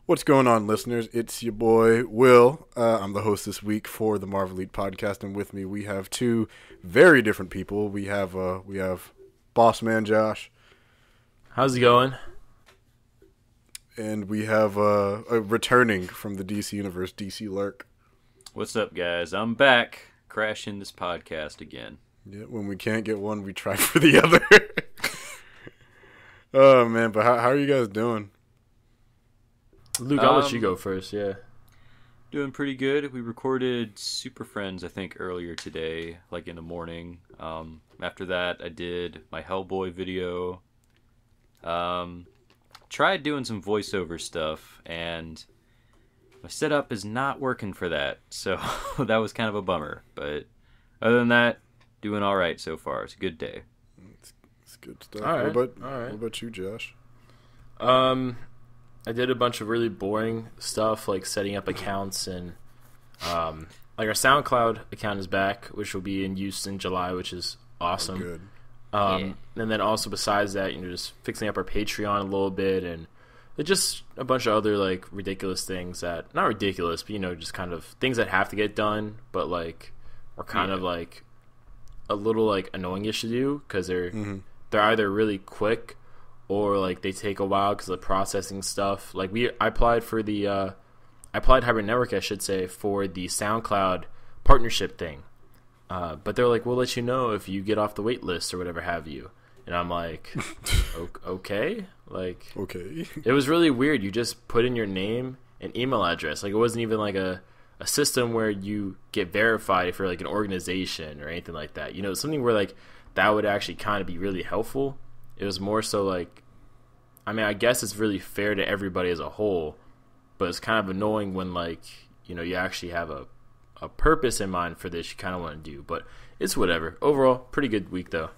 What's going on, listeners? It's your boy, Will. I'm the host this week for the Marvelite podcast, and with me we have two very different people. We have Boss Man Josh. How's it going? And we have returning from the DC Universe, DC Lurk. What's up, guys? I'm back, crashing this podcast again. Yeah, when we can't get one, we try for the other. Oh, man, but how are you guys doing? Luke, I'll let you go first, yeah. Doing pretty good. We recorded Super Friends, I think, earlier today, like in the morning. After that, I did my Hellboy video. Tried doing some voiceover stuff, and my setup is not working for that, so that was kind of a bummer. But other than that, doing all right so far. It's a good day. It's good stuff. All right. What about you, Josh? I did a bunch of really boring stuff, like setting up accounts, and like our SoundCloud account is back, which will be in use in July, which is awesome. Good. And then also besides that, just fixing up our Patreon a little bit, and just a bunch of other like ridiculous things that, not ridiculous, but just kind of things that have to get done, but like are kind of like a little like annoying-ish to do because they're either really quick or like they take a while because of the processing stuff. Like I applied Hybrid Network, I should say, for the SoundCloud partnership thing. But they're like, we'll let you know if you get off the wait list or whatever have you. And I'm like, okay. Like, Okay. it was really weird. You just put in your name and email address. Like, it wasn't even like a system where you get verified if you're like an organization or anything like that. Something where like that would actually kind of be really helpful. It was more so like, I guess it's really fair to everybody as a whole, but it's kind of annoying when like, you actually have a purpose in mind for this you kind of want to do, but it's whatever. Overall, pretty good week though.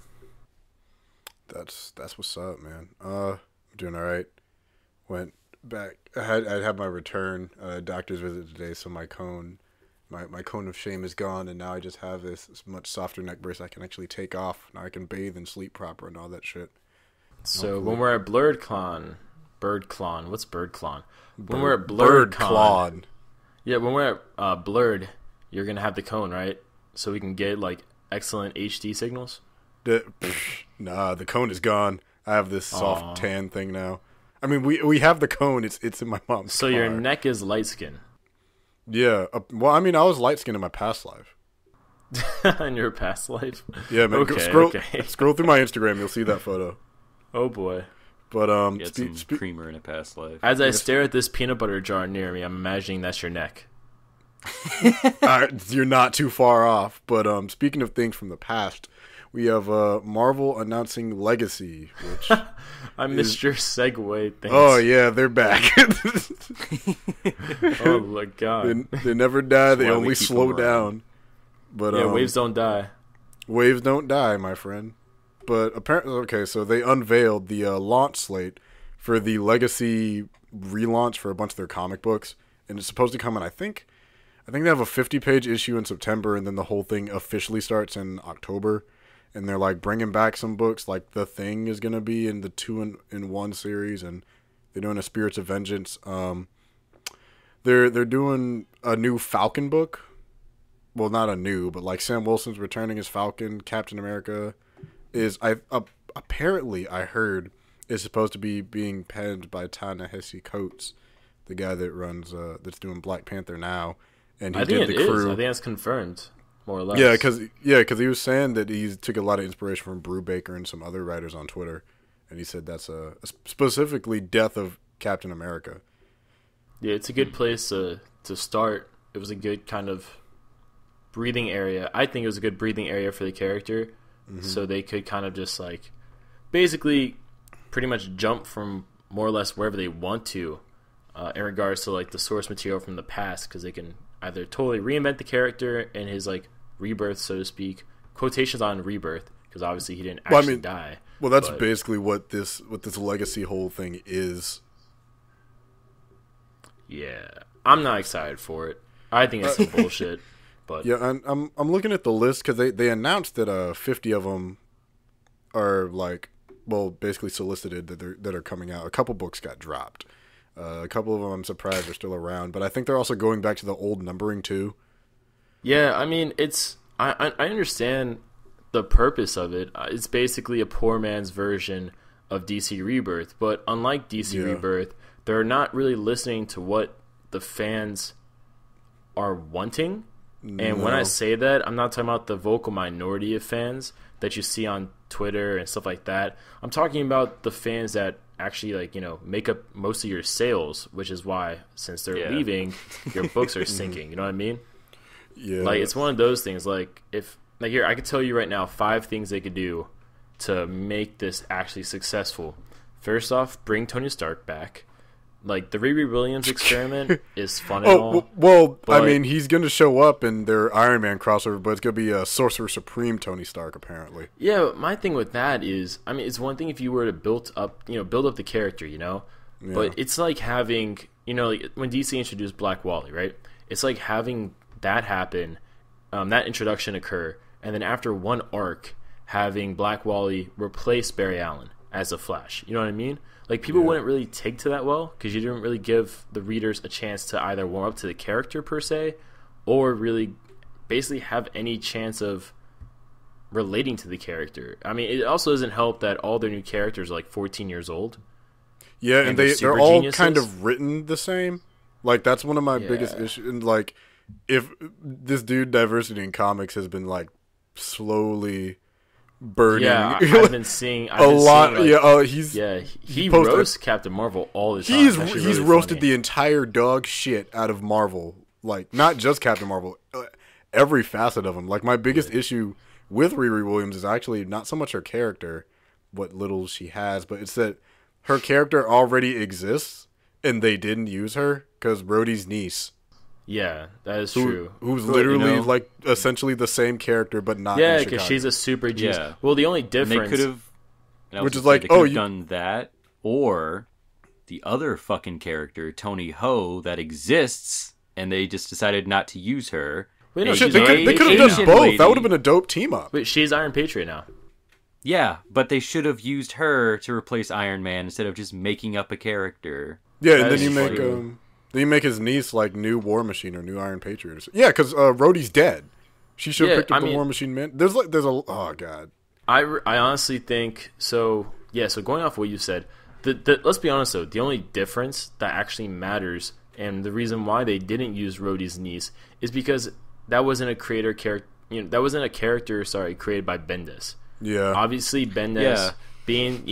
That's what's up, man. I'm doing all right. Went back. I had my return doctor's visit today, so my cone of shame is gone, and now I just have this much softer neck brace I can actually take off. Now I can bathe and sleep proper and all that shit. So Hopefully. when we're at BlurredCon, what's BirdCon? When we're at Bird BlurredCon, Clawed. yeah, when we're at Blurred, you're gonna have the cone, right? So we can get like excellent HD signals. Nah, the cone is gone. I have this soft tan thing now. I mean, we have the cone. It's in my mom's So car. your neck is light skin. Yeah. Well, I mean, I was light skinned in my past life. In your past life. Yeah, man. Okay, Scroll through my Instagram. You'll see that photo. Oh boy. But Get some creamer in a past life. As I stare at this peanut butter jar near me, I'm imagining that's your neck. You're not too far off. But speaking of things from the past, we have Marvel announcing Legacy, which I missed your segue. Thanks. oh yeah, they're back. Oh my god. They never die. They why we only keep slow them down. But Yeah, waves don't die. Waves don't die, my friend. But apparently, okay, so they unveiled the launch slate for the Legacy relaunch for a bunch of their comic books, and it's supposed to come in. I think they have a 50-page issue in September, and then the whole thing officially starts in October. And they're like bringing back some books, like The Thing is gonna be in the 2-in-1 series, and they're doing a Spirits of Vengeance. They're doing a new Falcon book. Well, not a new, but like Sam Wilson's returning as Falcon. Captain America is apparently I heard is supposed to be being penned by Ta-Nehisi Coates, the guy that runs that's doing Black Panther now, and he did the crew. I think that's confirmed, more or less. Yeah, because he was saying that he took a lot of inspiration from Brubaker and some other writers on Twitter, and he said that's specifically Death of Captain America. Yeah, it's a good place to start. It was a good kind of breathing area. I think it was a good breathing area for the character. So they could kind of just like basically pretty much jump from more or less wherever they want to in regards to like the source material from the past, because they can either totally reinvent the character and his like rebirth, so to speak, quotations on rebirth, because obviously he didn't actually die. Well, that's basically what this Legacy whole thing is. Yeah, I'm not excited for it. I think it's some bullshit. But yeah, I'm looking at the list because they announced that 50 of them are like, well, basically solicited that are coming out. A couple books got dropped. A couple of them I'm surprised are still around, but I think they're also going back to the old numbering too. Yeah, I mean, I understand the purpose of it. It's basically a poor man's version of DC Rebirth, but unlike DC Rebirth, they're not really listening to what the fans are wanting. And when I say that, I'm not talking about the vocal minority of fans that you see on Twitter and stuff like that. I'm talking about the fans that actually, like, you know, make up most of your sales, which is why, since they're leaving, your books are sinking. You know what I mean? Yeah. Like, it's one of those things. Like, here, I could tell you right now 5 things they could do to make this actually successful. First off, bring Tony Stark back. Like, the Riri Williams experiment is fun and all. Well, I mean, he's going to show up in their Iron Man crossover, but it's going to be a Sorcerer Supreme Tony Stark, apparently. Yeah, but my thing with that is, I mean, it's one thing if you were to build up the character, you know? Yeah. But it's like having, you know, like when DC introduced Black Wally, right? It's like having that happen, that introduction occur, and then after one arc, having Black Wally replace Barry Allen as the Flash. You know what I mean? Like, people wouldn't really take to that well because you didn't really give the readers a chance to either warm up to the character per se or really basically have any chance of relating to the character. I mean, it also doesn't help that all their new characters are like 14 years old. Yeah, and they're all geniuses. Kind of written the same. Like, that's one of my biggest issues. And, like, if this dude, Diversity in Comics, has been, like, slowly burning. Yeah, I've been seeing a lot. He roasts Captain Marvel all the time. He's really roasted funny. The entire dog shit out of Marvel. Like, not just Captain Marvel, every facet of him. Like, my biggest issue with Riri Williams is actually not so much her character, what little she has, but it's that her character already exists and they didn't use her because Rhodey's niece. Yeah, that is true. Who's literally, like, essentially the same character, but not in Chicago. Because she's a super genius. Yeah. Well, the only difference... They could have... Which is like, you've done that, or the other fucking character, Tony Ho, that exists, and they just decided not to use her. Wait, no, they could have done both. Lady. That would have been a dope team-up. But she's Iron Patriot now. Yeah, but they should have used her to replace Iron Man instead of just making up a character. Yeah, and then you make... Then you make his niece like new War Machine or new Iron Patriot. Yeah, because Rhodey's dead. She should have picked up the War Machine man. There's a oh god. I honestly think so. Yeah. So going off what you said, let's be honest though. The only difference that actually matters, and the reason why they didn't use Rhodey's niece, is because that wasn't a character. You know, that wasn't a character. Sorry, created by Bendis. Yeah. Obviously, Bendis being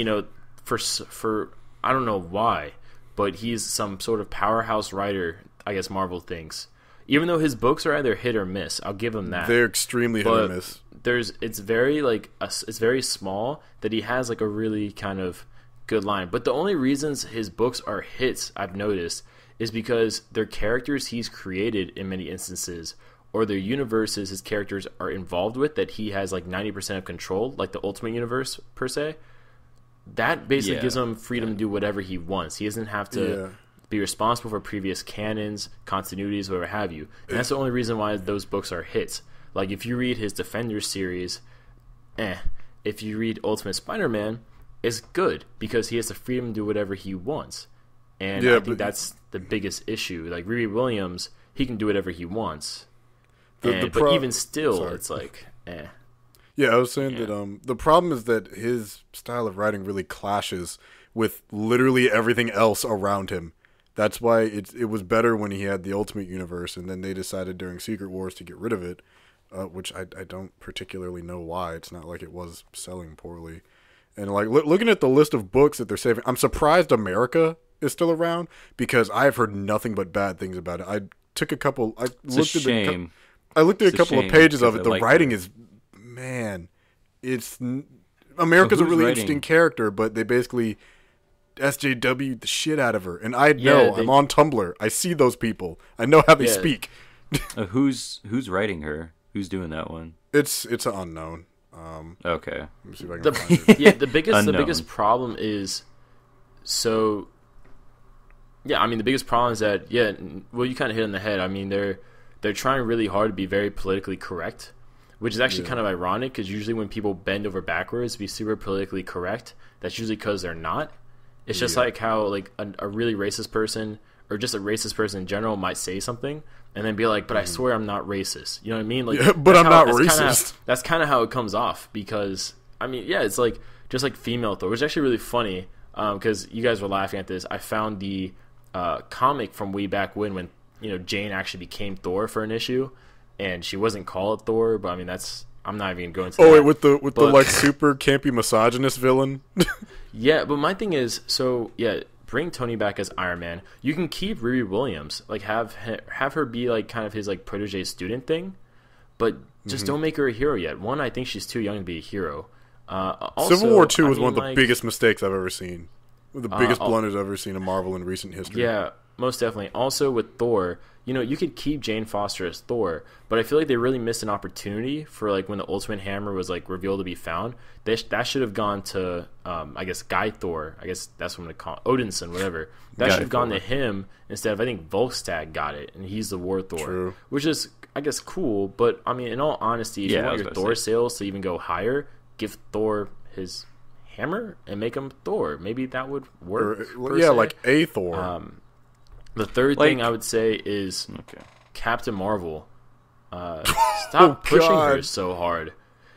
for I don't know why. But he's some sort of powerhouse writer, I guess Marvel thinks. Even though his books are either hit or miss, I'll give him that. They're extremely hit or miss. It's very small that he has like a really kind of good line. But the only reasons his books are hits, I've noticed, is because they're characters he's created in many instances, or their universes his characters are involved with that he has like 90% of control, like the Ultimate Universe per se. That basically gives him freedom to do whatever he wants. He doesn't have to be responsible for previous canons, continuities, whatever have you. And that's the only reason why those books are hits. Like, if you read his Defenders series, if you read Ultimate Spider-Man, it's good because he has the freedom to do whatever he wants. And I think that's the biggest issue. Like, Riri Williams, he can do whatever he wants. But even still, it's like, Yeah, I was saying that the problem is that his style of writing really clashes with literally everything else around him. That's why it was better when he had the Ultimate Universe, and then they decided during Secret Wars to get rid of it, which I don't particularly know why. It's not like it was selling poorly. And like looking at the list of books that they're saving, I'm surprised America is still around because I've heard nothing but bad things about it. I looked at a couple of pages of it. The writing is... Man, America's a really interesting character, but they basically SJW'd the shit out of her. And I'm on Tumblr. I see those people. I know how they speak. Who's writing her? Who's doing that one? It's an unknown. Okay. Let me see if I can find it. Yeah, the biggest problem is the biggest problem is that you kind of hit on the head. I mean, they're trying really hard to be very politically correct. Which is actually kind of ironic because usually when people bend over backwards to be super politically correct, that's usually because they're not. It's just like how like a really racist person or just a racist person in general might say something and then be like, but I swear I'm not racist. You know what I mean? Like, yeah, but I'm not racist. That's kind of how it comes off because, I mean, yeah, it's like just like female Thor, which is actually really funny because you guys were laughing at this. I found the comic from way back when Jane actually became Thor for an issue, and she wasn't called Thor, but I mean I'm not even going to. Oh, wait, with the like super campy misogynist villain. Yeah, but my thing is, so yeah, bring Tony back as Iron Man. You can keep Riri Williams, like have her be like kind of his like protege student thing, but just don't make her a hero yet. One, I think she's too young to be a hero. Also, Civil War 2 was one of the biggest mistakes I've ever seen. One of the biggest blunders I've ever seen in Marvel in recent history. Yeah, most definitely. Also with Thor, you could keep Jane Foster as Thor, but I feel like they really missed an opportunity for like when the Ultimate Hammer was like revealed to be found. That should have gone to I guess Guy Thor. I guess that's what I'm gonna call it. Odinson, whatever. That should have gone to him instead of, I think Volstagg got it, and he's the War Thor. True. Which is, I guess, cool. But I mean, in all honesty, if you want your Thor sales to even go higher, give Thor his hammer and make him Thor. Maybe that would work. Yeah, like a Thor. The third thing I would say is Captain Marvel. Stop pushing her so hard.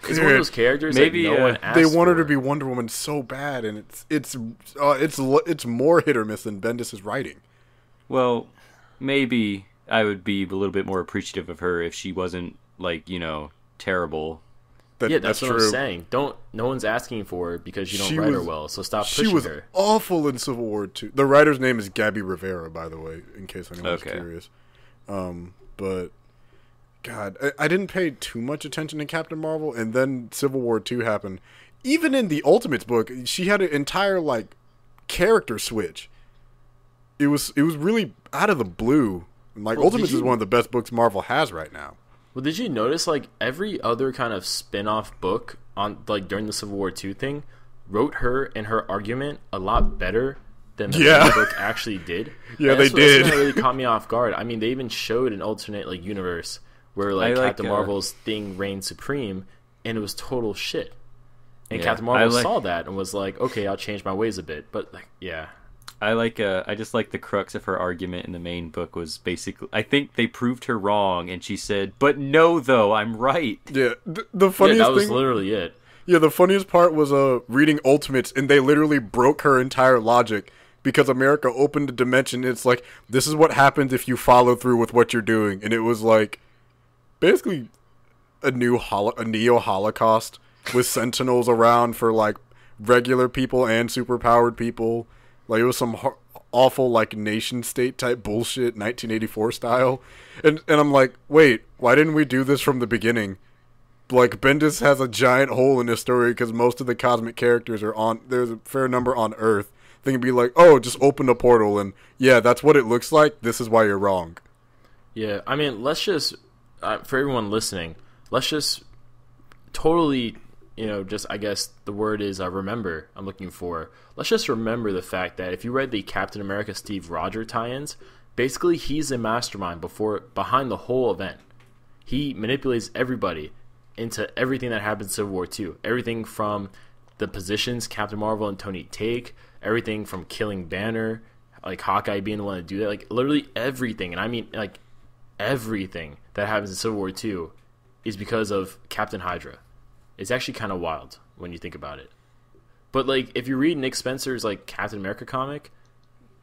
It's one of those characters maybe no one asked they want her for. to be Wonder Woman so bad, and it's more hit or miss than Bendis' writing. Well, maybe I would be a little bit more appreciative of her if she wasn't like terrible. That's what I'm saying. No one's asking for her because you don't write her well, so stop pushing her. She was awful in Civil War 2. The writer's name is Gabby Rivera, by the way, in case anyone's curious. But God, I didn't pay too much attention to Captain Marvel, and then Civil War 2 happened. Even in the Ultimates book, she had an entire like character switch. It was really out of the blue. Like Ultimates is one of the best books Marvel has right now. Well, did you notice like every other kind of spin-off book on like during the Civil War 2 thing wrote her and her argument a lot better than the main book actually did? Yeah, they did. That really caught me off guard. I mean, they even showed an alternate like universe where like Captain Marvel's thing reigned supreme, and it was total shit. And Captain Marvel saw that and was like, "Okay, I'll change my ways a bit." But like, yeah. I just like the crux of her argument in the main book was basically, I think they proved her wrong, and she said, "But no, though, I'm right." Yeah, the funniest that was thing, literally it. Yeah, the funniest part was reading Ultimates, and they literally broke her entire logic because America opened a dimension. It's like, this is what happens if you follow through with what you're doing, and it was like basically a neo-Holocaust with Sentinels around for like regular people and superpowered people. Like, it was some awful, like, nation-state type bullshit, 1984 style. And I'm like, wait, why didn't we do this from the beginning? Like, Bendis has a giant hole in this story because most of the cosmic characters are on... There's a fair number on Earth. They can be like, oh, just open the portal, and yeah, that's what it looks like. This is why you're wrong. Yeah, I mean, let's just... for everyone listening, let's just totally... just I guess the word is remember. I'm looking for. Let's just remember the fact that if you read the Captain America Steve Rogers tie-ins, basically he's a mastermind behind the whole event. He manipulates everybody into everything that happens in Civil War 2. Everything from the positions Captain Marvel and Tony take, everything from killing Banner, like Hawkeye being the one to do that, like literally everything. And I mean like everything that happens in Civil War 2 is because of Captain Hydra. It's actually kind of wild when you think about it. But like, if you read Nick Spencer's like Captain America comic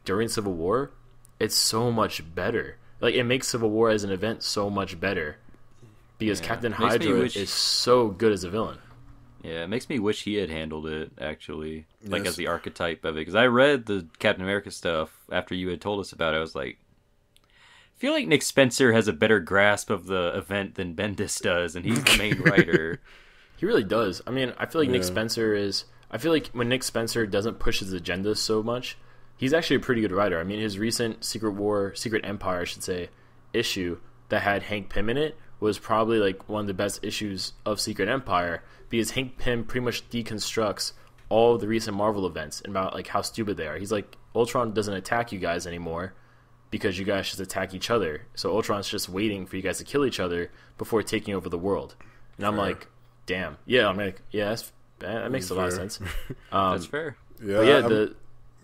during Civil War, it's so much better. Like, it makes Civil War as an event so much better because Captain Hydra is so good as a villain. Yeah, it makes me wish he had handled it actually, like as the archetype of it. Because I read the Captain America stuff after you had told us about it. I was like, I feel like Nick Spencer has a better grasp of the event than Bendis does, and he's the main writer. He really does. I mean, I feel like Nick Spencer is... I feel like when Nick Spencer doesn't push his agenda so much, he's actually a pretty good writer. I mean, his recent Secret Empire, I should say, issue that had Hank Pym in it was probably like one of the best issues of Secret Empire because Hank Pym pretty much deconstructs all of the recent Marvel events and about like how stupid they are. He's like, Ultron doesn't attack you guys anymore because you guys just attack each other. So Ultron's just waiting for you guys to kill each other before taking over the world. And I'm like, damn. Yeah, I'm like, yeah, that makes a lot of sense. That's fair. Yeah,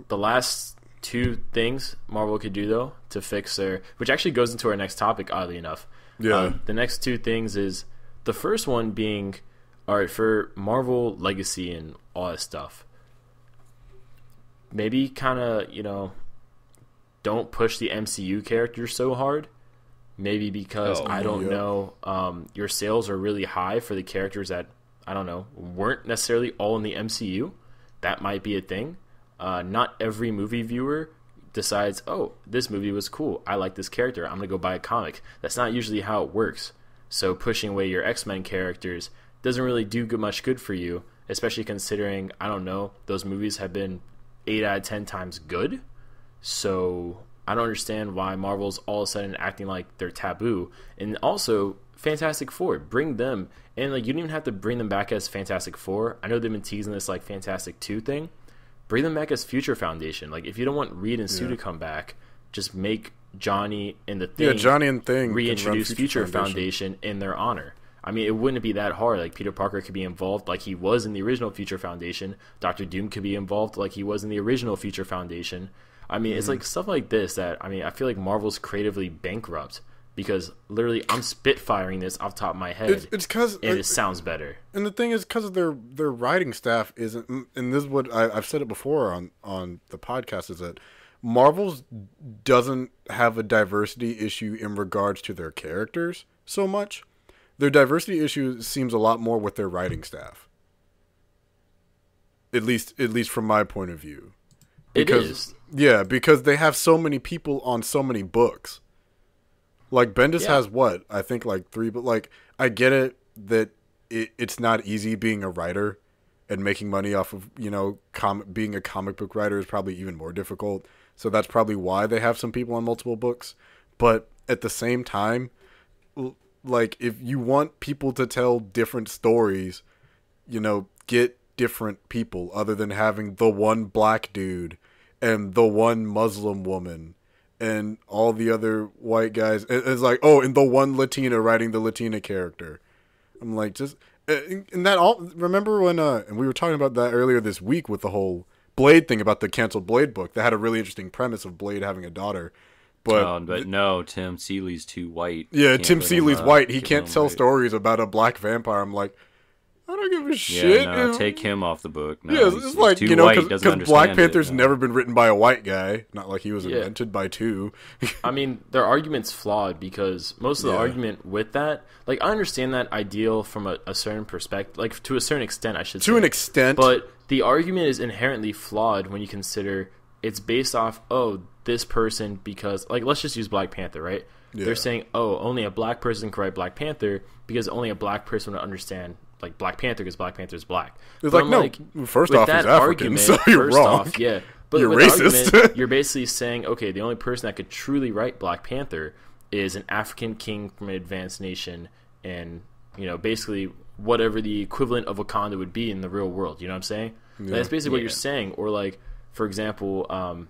The last two things Marvel could do though to fix their, which actually goes into our next topic, oddly enough. Yeah. The next two things is the first one being, all right, for Marvel Legacy and all that stuff. Maybe kind of, don't push the MCU characters so hard. Maybe because I don't know, your sales are really high for the characters that, I don't know, weren't necessarily all in the MCU. That might be a thing. Not every movie viewer decides, oh, this movie was cool. I like this character. I'm going to go buy a comic. That's not usually how it works. So pushing away your X-Men characters doesn't really do much good for you, especially considering, I don't know, those movies have been 8 out of 10 times good. So I don't understand why Marvel's all of a sudden acting like they're taboo. And also, Fantastic Four, bring them. And like, you don't even have to bring them back as Fantastic Four. I know they've been teasing this like Fantastic 2 thing. Bring them back as Future Foundation. Like, if you don't want Reed and Sue to come back, just make Johnny and the Thing, Johnny and Thing reintroduce Future Foundation in their honor. I mean, it wouldn't be that hard. Like, Peter Parker could be involved like he was in the original Future Foundation. Doctor Doom could be involved like he was in the original Future Foundation. I mean, it's like stuff like this that, I mean, I feel like Marvel's creatively bankrupt because literally I'm spitfiring this off the top of my head. It's because it sounds better. And the thing is, because of their writing staff isn't, and this is what I've said it before on the podcast, is that Marvel's doesn't have a diversity issue in regards to their characters so much. Their diversity issue seems a lot more with their writing staff. At least from my point of view. Because, it is. Yeah, because they have so many people on so many books. Like, Bendis has what? I think like 3, but like, I get it that it's not easy being a writer and making money off of, being a comic book writer is probably even more difficult. So that's probably why they have some people on multiple books. But at the same time, like, if you want people to tell different stories, get different people other than having the one black dude and the one Muslim woman and all the other white guys. It's like, oh, and the one Latina writing the Latina character. I'm like, just, and that all, remember when, and we were talking about that earlier this week with the whole Blade thing about the canceled Blade book that had a really interesting premise of Blade having a daughter. But no, Tim Seeley's too white. Yeah, Tim Seeley's white. He can't tell stories about a black vampire. I'm like, I don't give a shit. Yeah, no, take him off the book. No, yeah, it's like, too white, because Black Panther's never been written by a white guy. Not like he was invented by two. I mean, their argument's flawed because most of the argument with that, like, I understand that ideal from a certain perspective, like, to a certain extent, I should say. To an extent. But the argument is inherently flawed when you consider it's based off, this person, because, like, let's just use Black Panther, right? Yeah. They're saying, only a black person can write Black Panther because only a black person would understand, like, Black Panther because Black Panther's black. It's like, no, first off, he's African, so you're wrong. But you're with racist. Argument, you're basically saying, okay, the only person that could truly write Black Panther is an African king from an advanced nation and, basically whatever the equivalent of Wakanda would be in the real world. You know what I'm saying? Yeah. That's basically what you're saying. Or, like, for example,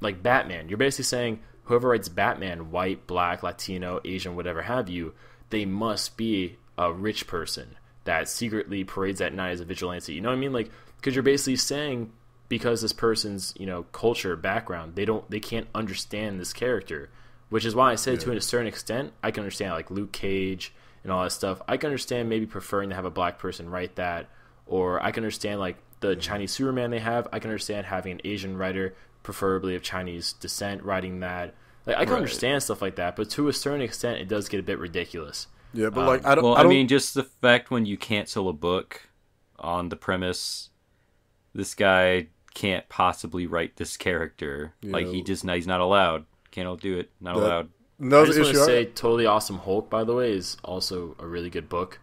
like Batman. You're basically saying whoever writes Batman, white, black, Latino, Asian, whatever have you, they must be a rich person that secretly parades at night as a vigilante. You know what I mean? Like, because you're basically saying because this person's, culture, background, they can't understand this character, which is why I said to a certain extent, I can understand, like, Luke Cage and all that stuff. I can understand maybe preferring to have a black person write that, or I can understand, like, the Chinese Superman they have. I can understand having an Asian writer, preferably of Chinese descent, writing that. Like, I can understand stuff like that, but to a certain extent, it does get a bit ridiculous. Yeah, but like, I don't. Well, I mean, just the fact when you cancel a book on the premise, this guy can't possibly write this character. Like, he's not allowed. Can't do it. Not allowed. No, I just want to say, Totally Awesome Hulk, by the way, is also a really good book.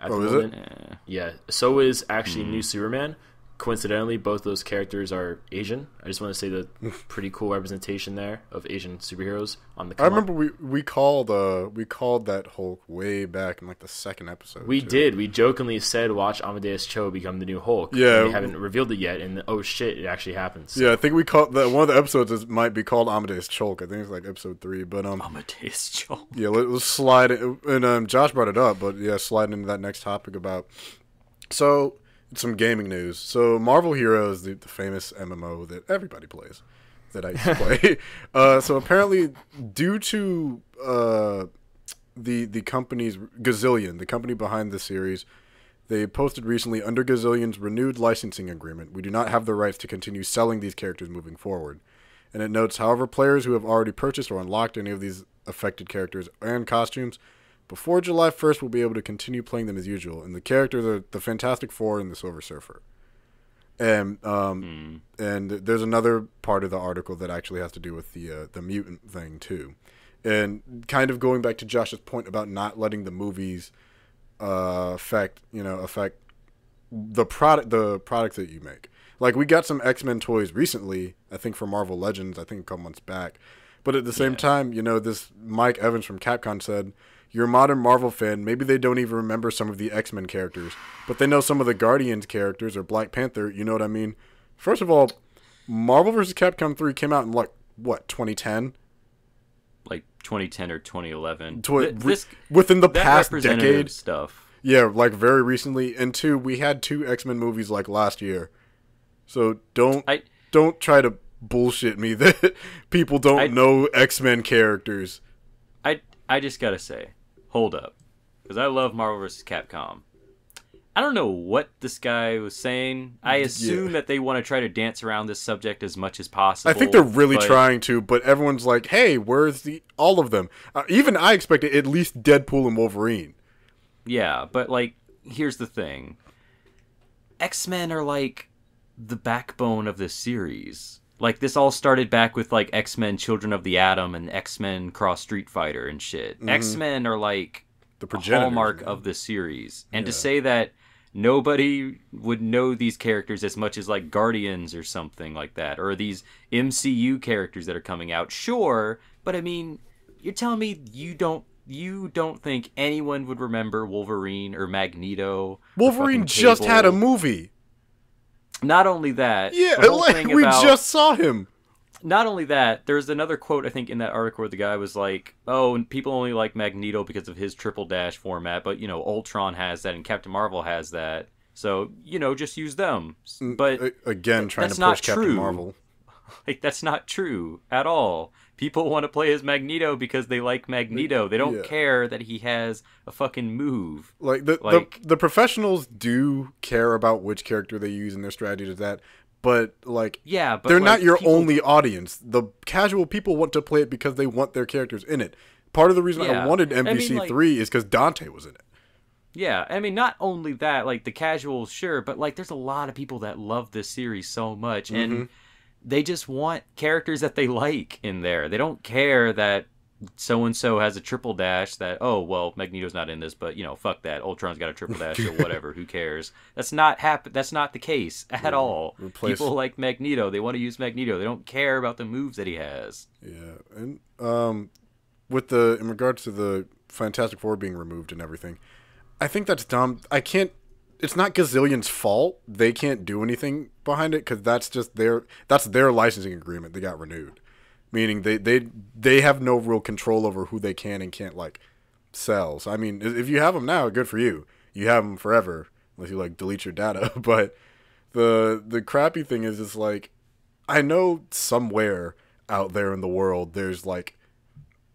At the moment. Is it? Yeah. So is actually New Superman. Coincidentally, both those characters are Asian. I just want to say the pretty cool representation there of Asian superheroes on the. I remember we called that Hulk way back in like the second episode. We did. We jokingly said, "Watch Amadeus Cho become the new Hulk." Yeah, we haven't revealed it yet, and oh shit, it actually happens. Yeah, I think we called that one of the episodes might be called Amadeus Cholk. I think it's like episode 3. But Amadeus Cholk. Yeah, let's slide it. And Josh brought it up, but yeah, slide into that next topic about. So some gaming news. So Marvel Heroes, the famous MMO that everybody plays, that I used to play. So apparently, due to the company's Gazillion, the company behind the series, they posted recently, under Gazillion's renewed licensing agreement, we do not have the rights to continue selling these characters moving forward. And it notes, however, players who have already purchased or unlocked any of these affected characters and costumes before July 1st will be able to continue playing them as usual. And the characters are the Fantastic Four and the Silver Surfer. And and there's another part of the article that actually has to do with the mutant thing too. And kind of going back to Josh's point about not letting the movies affect the products that you make. Like, we got some X-Men toys recently, I think for Marvel Legends, I think a couple months back. But at the same time, this Mike Evans from Capcom said, you're a modern Marvel fan, maybe they don't even remember some of the X-Men characters, but they know some of the Guardians characters or Black Panther, you know what I mean? First of all, Marvel vs. Capcom 3 came out in, 2010? Like 2010 or 2011. Within the past decade. Stuff. Yeah, very recently. And two, we had 2 X-Men movies last year. So don't try to bullshit me that people don't know X-Men characters. I just gotta say, hold up, because I love Marvel vs. Capcom. I don't know what this guy was saying. I assume that they want to try to dance around this subject as much as possible. I think they're really trying to, but everyone's like, hey, where's all of them? Even I expected at least Deadpool and Wolverine. Yeah, but here's the thing. X-Men are the backbone of this series. This all started back with X-Men Children of the Atom and X-Men Cross Street Fighter and shit. Mm-hmm. X-Men are the hallmark of the series. And to say that nobody would know these characters as much as Guardians or something like that, or these MCU characters that are coming out, sure, but I mean, you're telling me you don't think anyone would remember Wolverine or Magneto? Wolverine just had a movie. Not only that, yeah, we just saw him. Not only that, there's another quote I think in that article where the guy was like, "Oh, and people only like Magneto because of his triple dash format, but Ultron has that and Captain Marvel has that, so just use them." But again, trying to push Captain Marvel. That's not true at all. People want to play as Magneto because they like Magneto. They don't care that he has a fucking move. The professionals do care about which character they use in their strategy to that, but they're not your only audience. The casual people want to play it because they want their characters in it. Part of the reason I wanted MVC3 is because Dante was in it. Yeah, I mean, not only that, the casuals, sure, but there's a lot of people that love this series so much, and they just want characters that they like in there. They don't care that so-and-so has a triple dash that, oh, well, Magneto's not in this, but, fuck that. Ultron's got a triple dash or whatever. Who cares? That's not the case at all. People like Magneto. They want to use Magneto. They don't care about the moves that he has. Yeah. And in regards to the Fantastic Four being removed and everything, I think that's dumb. It's not Gazillion's fault. They can't do anything behind it because that's their licensing agreement. They got renewed, meaning they have no real control over who they can and can't sell. So I mean, if you have them now, good for you. You have them forever unless you delete your data. But the crappy thing is, it's I know somewhere out there in the world there's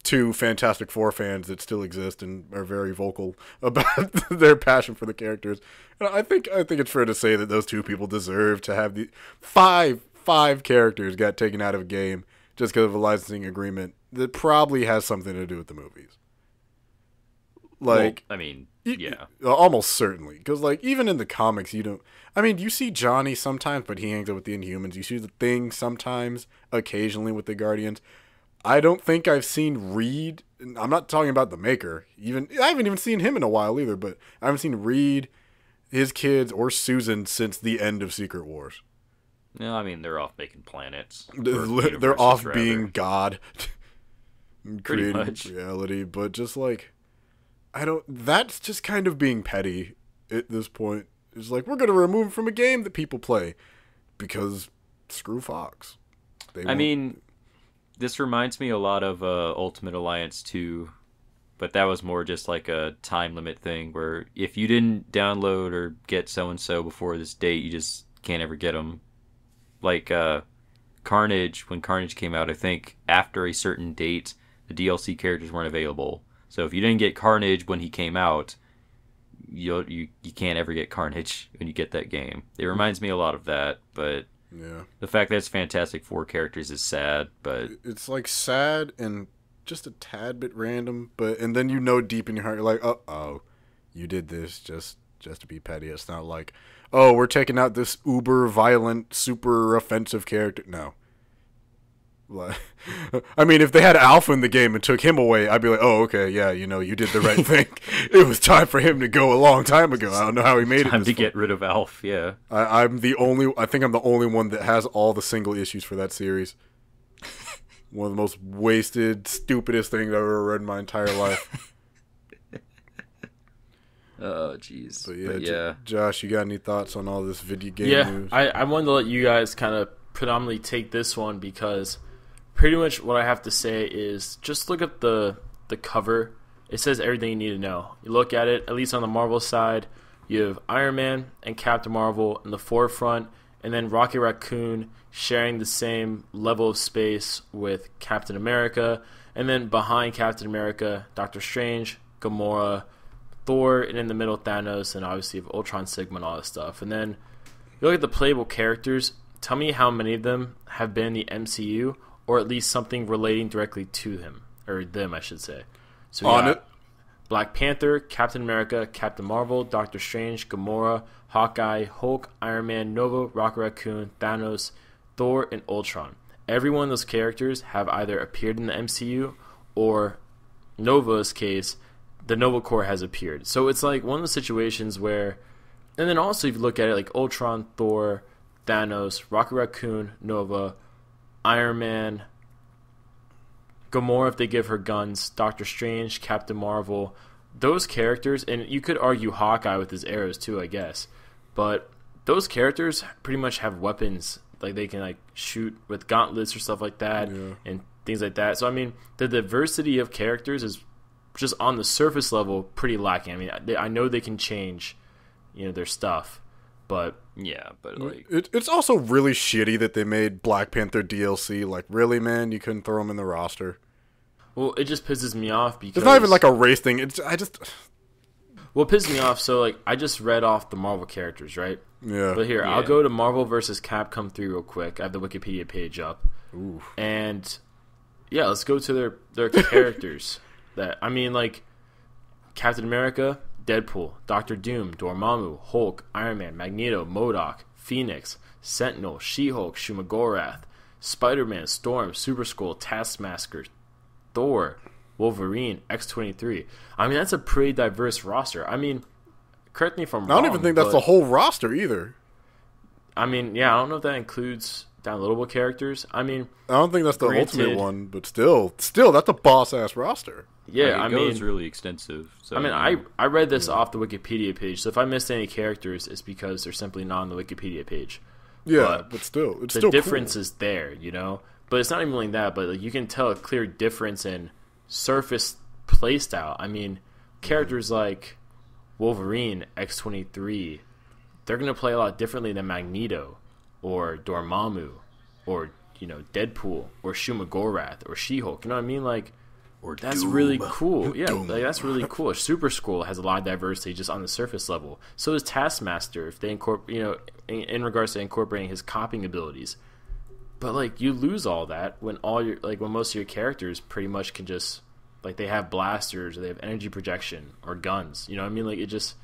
2 Fantastic Four fans that still exist and are very vocal about their passion for the characters. And I think it's fair to say that those 2 people deserve to have the five characters got taken out of a game just because of a licensing agreement that probably has something to do with the movies. I mean, yeah. Almost certainly. Because, even in the comics, you don't... I mean, you see Johnny sometimes, but he hangs out with the Inhumans. You see the Thing sometimes, occasionally with the Guardians. I don't think I've seen Reed. I'm not talking about the Maker. I haven't even seen him in a while either, but I haven't seen Reed, his kids, or Susan since the end of Secret Wars. No, I mean, they're off making planets. They're off being God. Pretty much. Reality, but just that's just kind of being petty at this point. It's we're going to remove him from a game that people play because screw Fox. I mean... This reminds me a lot of Ultimate Alliance 2 but that was more just like a time limit thing where if you didn't download or get so-and-so before this date, you just can't ever get them. Like Carnage, when Carnage came out, I think after a certain date, the DLC characters weren't available. So if you didn't get Carnage when he came out, you can't ever get Carnage when you get that game. It reminds me a lot of that, but yeah, the fact that it's Fantastic Four characters is sad. But it's like sad and just a tad bit random. And then deep in your heart, you're like, oh, you did this just to be petty. It's not like, oh, we're taking out this uber violent, super offensive character. No. I mean, if they had Alpha in the game and took him away, I'd be like, oh, okay, yeah, you did the right thing. It was time for him to go a long time ago. I don't know how he made it. Time to get rid of Alpha, yeah. I think I'm the only one that has all the single issues for that series. One of the most wasted, stupidest things I've ever read in my entire life. Oh, jeez. But yeah, Josh, you got any thoughts on all this video game news? I wanted to let you guys kind of predominantly take this one because pretty much what I have to say is just look at the cover. It says everything you need to know. You look at it, at least on the Marvel side, you have Iron Man and Captain Marvel in the forefront, and then Rocket Raccoon sharing the same level of space with Captain America, and then behind Captain America, Doctor Strange, Gamora, Thor, and in the middle Thanos, and obviously you have Ultron, Sigma, and all this stuff. And then you look at the playable characters. Tell me how many of them have been in the MCU, or at least something relating directly to him, or them, I should say. So on it, Black Panther, Captain America, Captain Marvel, Doctor Strange, Gamora, Hawkeye, Hulk, Iron Man, Nova, Rocket Raccoon, Thanos, Thor, and Ultron. Every one of those characters have either appeared in the MCU, or Nova's case, the Nova Corps has appeared. So it's like one of those situations where, and then also if you look at it like Ultron, Thor, Thanos, Rocket Raccoon, Nova, Iron Man, Gamora if they give her guns, Doctor Strange, Captain Marvel, those characters, and you could argue Hawkeye with his arrows too, I guess, but those characters pretty much have weapons, like they can like shoot with gauntlets or stuff like that, and things like that. So I mean, the diversity of characters is just on the surface level pretty lacking. I mean, I know they can change, their stuff, but yeah, but like it's also really shitty that they made Black Panther DLC. Like, really, man, you couldn't throw him in the roster. Well, it just pisses me off because it's not even like a race thing. Well, it pisses me off. So like, I just read off the Marvel characters, right? Yeah. But here, I'll go to Marvel vs. Capcom 3 real quick. I have the Wikipedia page up. Ooh. And yeah, let's go to their characters. That I mean, like Captain America, Deadpool, Doctor Doom, Dormammu, Hulk, Iron Man, Magneto, MODOK, Phoenix, Sentinel, She-Hulk, Shumagorath, Spider-Man, Storm, Super Skrull, Taskmaster, Thor, Wolverine, X-23. I mean, that's a pretty diverse roster. I mean, correct me if I'm wrong. I don't even think that's the whole roster either. I mean, yeah, I don't know if that includes downloadable characters. I mean, I don't think that's the ultimate one, but still, that's a boss-ass roster. Yeah, I mean, it's really extensive. So, I mean, I read this off the Wikipedia page, so if I missed any characters, it's because they're simply not on the Wikipedia page. Yeah, but still, it's the still difference cool. is there, But it's not even like that. But like, you can tell a clear difference in surface playstyle. I mean, characters like Wolverine, X-23, they're gonna play a lot differently than Magneto, or Dormammu, or Deadpool, or Shumagorath, or She-Hulk. You know what I mean? Like, that's really cool. Yeah, like, that's really cool. Super Skrull has a lot of diversity just on the surface level. So does Taskmaster, if they incorporate, in regards to incorporating his copying abilities. But like, you lose all that when when most of your characters pretty much can just, like, they have blasters or they have energy projection or guns. You know what I mean? Like, it just,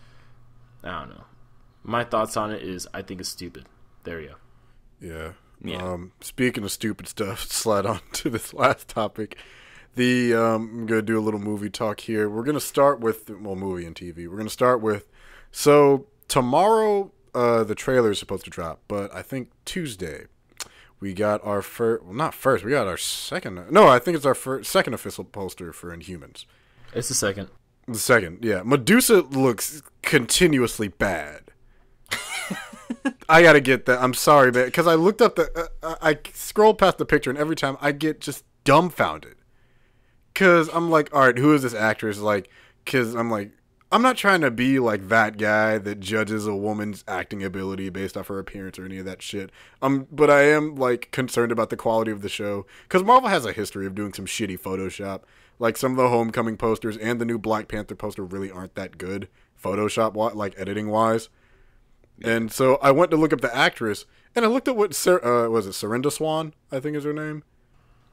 I don't know. My thoughts on it is, I think it's stupid. There you go. Yeah. Speaking of stupid stuff, slide on to this last topic. I'm going to do a little movie talk here. We're going to start with, movie and TV. We're going to start with, so tomorrow the trailer is supposed to drop, but I think Tuesday we got our we got our second, I think it's our second official poster for Inhumans. It's the second. The second, yeah. Medusa looks continuously bad. I got to get that. I'm sorry, man, because I looked up I scrolled past the picture, and every time I get just dumbfounded. Because I'm like, all right, who is this actress? Like, because I'm like, I'm not trying to be like that guy that judges a woman's acting ability based off her appearance or any of that shit. But I am like concerned about the quality of the show because Marvel has a history of doing some shitty Photoshop. Like some of the Homecoming posters and the new Black Panther poster really aren't that good Photoshop like editing wise. And so I went to look up the actress and I looked at what was it Serinda Swan, I think is her name.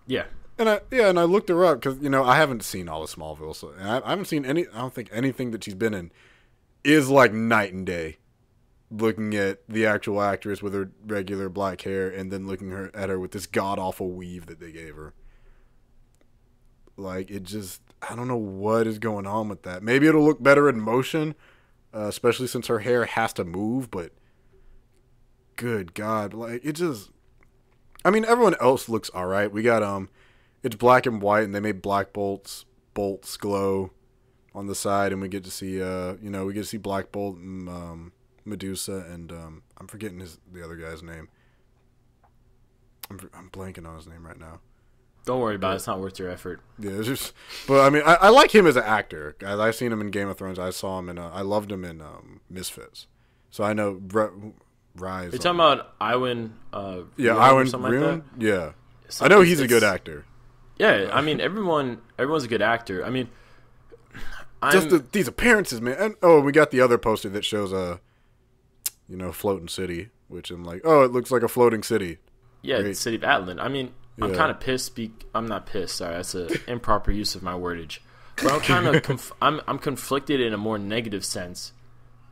Yeah. And I looked her up because I haven't seen all of Smallville, so and I haven't seen any. I don't think anything that she's been in is like night and day. Looking at the actual actress with her regular black hair, and then looking at her with this god awful weave that they gave her. Like it just, I don't know what is going on with that. Maybe it'll look better in motion, especially since her hair has to move. But good God, like it just. I mean, everyone else looks all right. We got it's black and white, and they made black bolts glow on the side, and we get to see, we get to see Black Bolt and Medusa, and I'm forgetting the other guy's name. I'm blanking on his name right now. Don't worry about it. It's not worth your effort. Yeah, it's just, but I mean, I like him as an actor. I've seen him in Game of Thrones. I saw him in, I loved him in Misfits. So I know Rise. You're talking about Iwan? Yeah, Iwan Iwan like Rune. Yeah, I know he's a good actor. Yeah, I mean, everyone's a good actor. I mean, these appearances, man. And we got the other poster that shows floating city, which I'm like, oh, it looks like a floating city. Yeah, Great. the city of Atlan. I mean, I'm kind of pissed. I'm not pissed. Sorry, that's an improper use of my wordage. But I'm kind of I'm conflicted in a more negative sense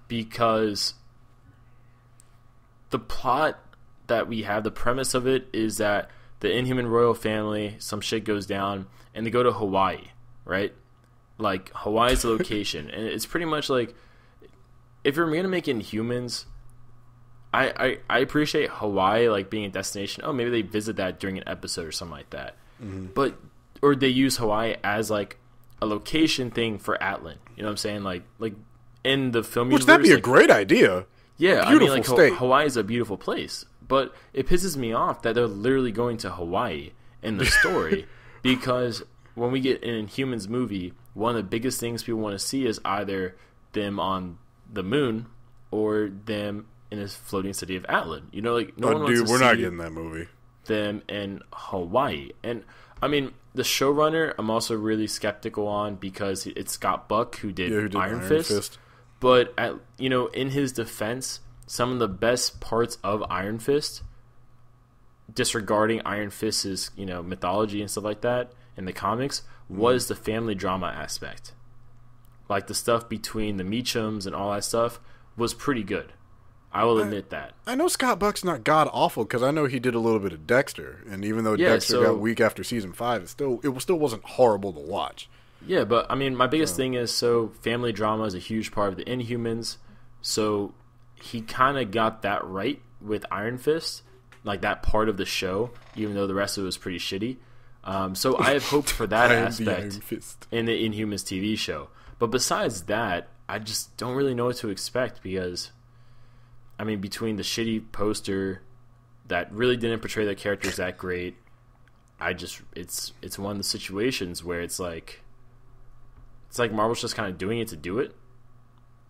because the plot that we have, the premise of it is that the Inhuman royal family, some shit goes down, and they go to Hawaii, right? Like, Hawaii's the location. And it's pretty much like, if you're going to make Inhumans, I appreciate Hawaii, like, being a destination. Oh, maybe they visit that during an episode or something like that. Mm-hmm. Or they use Hawaii as, like, a location thing for Atlan. You know what I'm saying? Like in the film universe. Which, that'd be a great idea. Yeah, beautiful I mean, like, Hawaii is a beautiful place. But it pisses me off that they're literally going to Hawaii in the story because when we get an Inhumans movie, one of the biggest things people want to see is either them on the moon or them in a floating city of Atlan. You know, like, no one wants to we're see not getting that movie. Them in Hawaii. And, I mean, the showrunner I'm also really skeptical on because it's Scott Buck who did Iron Fist. But, in his defense, some of the best parts of Iron Fist, disregarding Iron Fist's, mythology and stuff like that in the comics, was the family drama aspect. Like, the stuff between the Meachums and all that stuff was pretty good. I will admit that. I know Scott Buck's not god-awful, because I know he did a little bit of Dexter, and even though Dexter got weak after Season 5, it still wasn't horrible to watch. Yeah, but, I mean, my biggest thing is, family drama is a huge part of the Inhumans, so he kind of got that right with Iron Fist, like that part of the show, even though the rest of it was pretty shitty. So I have hope for that aspect in the Inhumans TV show. But besides that, I just don't really know what to expect because, I mean, between the shitty poster that really didn't portray the characters that great, it's one of the situations where it's like Marvel's just kind of doing it to do it.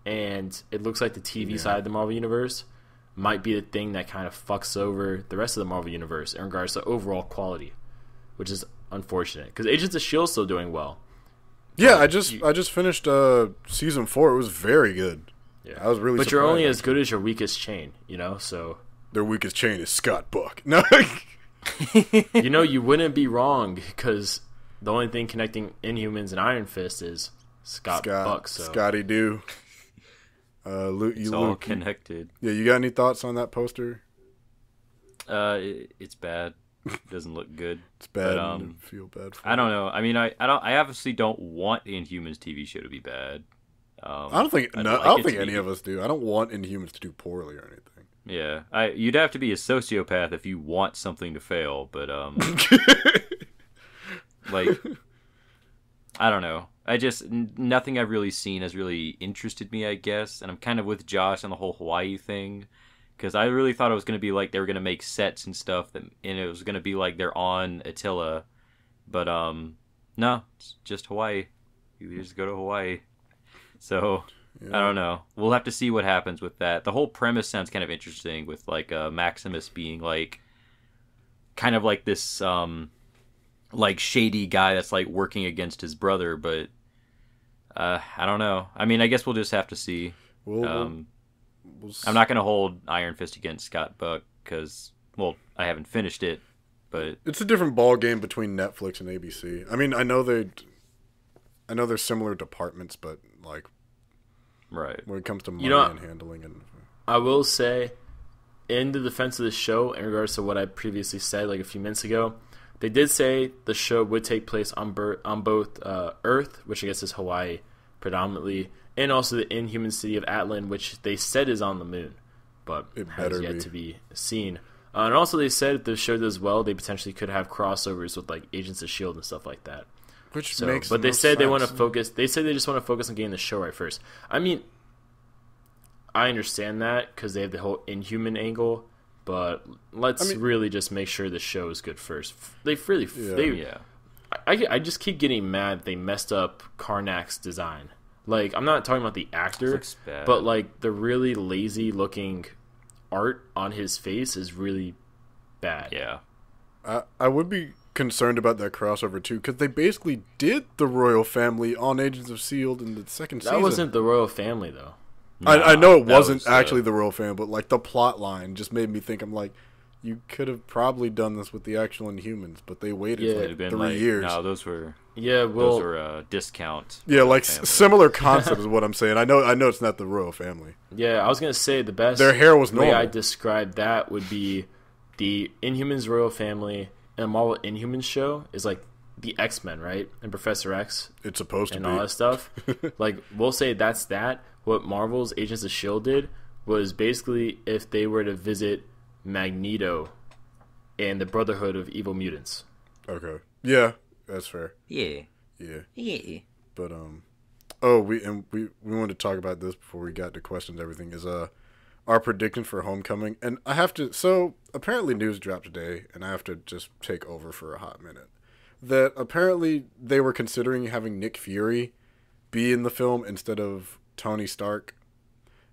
And it looks like the TV side of the Marvel Universe might be the thing that kind of fucks over the rest of the Marvel Universe in regards to overall quality, which is unfortunate. Because Agents of S.H.I.E.L.D.'s still doing well. Yeah, I just finished Season 4. It was very good. Yeah. I was really But surprised. you're only as good as your weakest chain, so... Their weakest chain is Scott Buck. No. You wouldn't be wrong, because the only thing connecting Inhumans and Iron Fist is Scott Buck. So. Scotty Doo. It's all connected. Yeah, you got any thoughts on that poster? It's bad. It doesn't look good. It's bad. But, I feel bad for I don't know. I mean, I obviously don't want the Inhumans TV show to be bad. I don't think any of us do. I don't want Inhumans to do poorly or anything. Yeah, you'd have to be a sociopath if you want something to fail. But like, I don't know. Nothing I've really seen has really interested me, I guess. And I'm kind of with Josh on the whole Hawaii thing. Because I really thought it was going to be like they were going to make sets and stuff. And it was going to be like they're on Attila. But no, No, it's just Hawaii. You just go to Hawaii. So, Yeah. I don't know. We'll have to see what happens with that. The whole premise sounds kind of interesting with, like, Maximus being, like, kind of like this, like, shady guy that's, like, working against his brother, but, I don't know. I mean, I guess we'll just have to see. We'll I'm not going to hold Iron Fist against Scott Buck, because, well, I haven't finished it, but... It's a different ball game between Netflix and ABC. I mean, I know they're similar departments, but, like... Right. When it comes to money and handling and... I will say, in the defense of the show, in regards to what I previously said, like, a few minutes ago, they did say the show would take place on both Earth, which I guess is Hawaii predominantly, and also the Inhuman city of Atlan, which they said is on the moon, but it has yet to be seen. And also they said if the show does well, they potentially could have crossovers with, like, Agents of S.H.I.E.L.D. and stuff like that. Which makes But they no said they want to sense. focus. They said they just want to focus on getting the show right first. I mean, I understand that because they have the whole Inhuman angle, but let's really just make sure the show is good first. They really, Yeah. I just keep getting mad that they messed up Karnak's design. Like, I'm not talking about the actor, Looks bad. but, like, the really lazy looking art on his face is really bad. Yeah. I would be concerned about that crossover too, because they basically did the royal family on Agents of S.H.I.E.L.D. in the second season. That wasn't the royal family, though. I know it that wasn't was, actually the royal family, but, like, the plot line just made me think, I'm like, you could have probably done this with the actual Inhumans, but they waited Yeah. for It'd like been 3 like, years. No, those were Yeah, well, those were discount. Yeah, like family. similar concept is what I'm saying. I know it's not the royal family. yeah, I was gonna say the best. Their hair was way normal. I describe that would be the Inhumans royal family and the Marvel Inhumans show is like the X-Men, right? And Professor X It's supposed to and be. all that stuff. Like, we'll say that's that. What Marvel's Agents of S.H.I.E.L.D. did was basically if they were to visit Magneto and the Brotherhood of Evil Mutants. Okay. Yeah, that's fair. Yeah. Yeah. But we wanted to talk about this before we got to questions. Everything is our prediction for Homecoming, and I have to. So apparently, news dropped today, and I have to just take over for a hot minute. That apparently they were considering having Nick Fury be in the film instead of Tony Stark,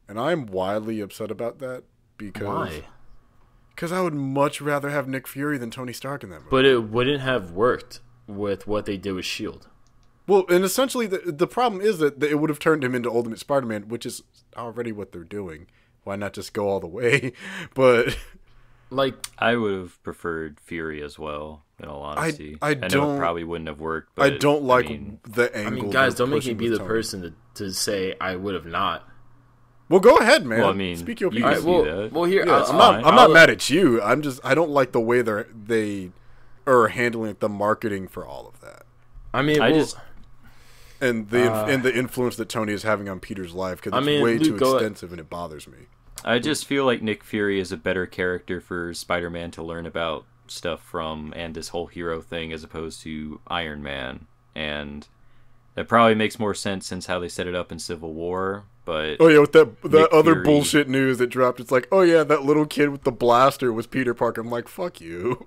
and I'm wildly upset about that because Why? Because I would much rather have Nick Fury than Tony Stark in that movie. But it wouldn't have worked with what they did with S.H.I.E.L.D. Well, and essentially the problem is that it would have turned him into Ultimate Spider-Man, which is already what they're doing. Why not just go all the way? But Like, I would have preferred Fury as well, in all honesty. I know don't- it probably wouldn't have worked, but I don't like I mean, the angle. I mean, guys, they're don't make me pushing be with the Tony. person to say I would have not. Well, go ahead, man. Well, I mean, speak your you piece. can see that. Well, here, Yeah, I'll- I'm not. fine. I'm not I'll- mad at you. I don't like the way they are handling the marketing for all of that, I mean, I well, just- and the influence that Tony is having on Peter's life because I it's mean, way Luke, too go- extensive and it bothers me. I just feel like Nick Fury is a better character for Spider-Man to learn about stuff from and this whole hero thing as opposed to Iron Man. And that probably makes more sense since how they set it up in Civil War. But Oh yeah, with that Nick other Fury- bullshit news that dropped, it's like, oh yeah, that little kid with the blaster was Peter Parker. I'm like, fuck you.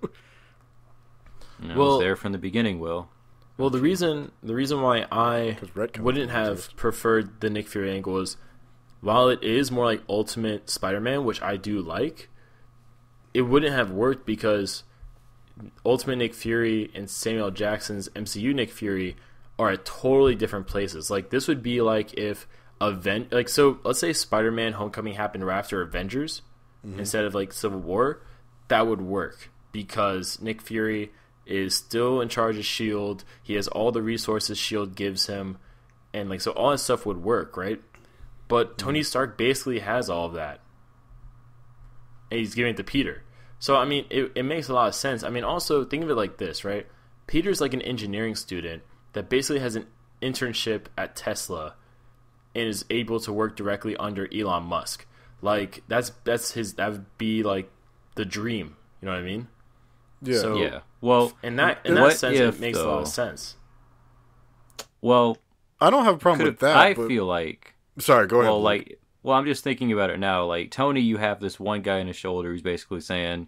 it Well- was there from the beginning, Will. well, the reason why I 'Cause retcons wouldn't don't have exist. preferred the Nick Fury angle is, while it is more like Ultimate Spider-Man, which I do like, it wouldn't have worked because Ultimate Nick Fury and Samuel L. Jackson's MCU Nick Fury are at totally different places. Like, this would be like if so let's say Spider-Man Homecoming happened right after Avengers instead of like Civil War, that would work because Nick Fury is still in charge of S.H.I.E.L.D. He has all the resources S.H.I.E.L.D. gives him, and like, so all that stuff would work, right? But Tony Stark basically has all of that, and he's giving it to Peter. So, I mean, it makes a lot of sense. I mean, also, think of it like this, right? Peter's like an engineering student that basically has an internship at Tesla and is able to work directly under Elon Musk. Like, that would be like the dream. You know what I mean? Yeah. So, Yeah. Well, in that what sense, if, it makes a lot though? of sense. well, I don't have a problem with that. I but... feel like Sorry, go ahead. well, Luke. I'm just thinking about it now. Like, Tony, you have this one guy on his shoulder who's basically saying,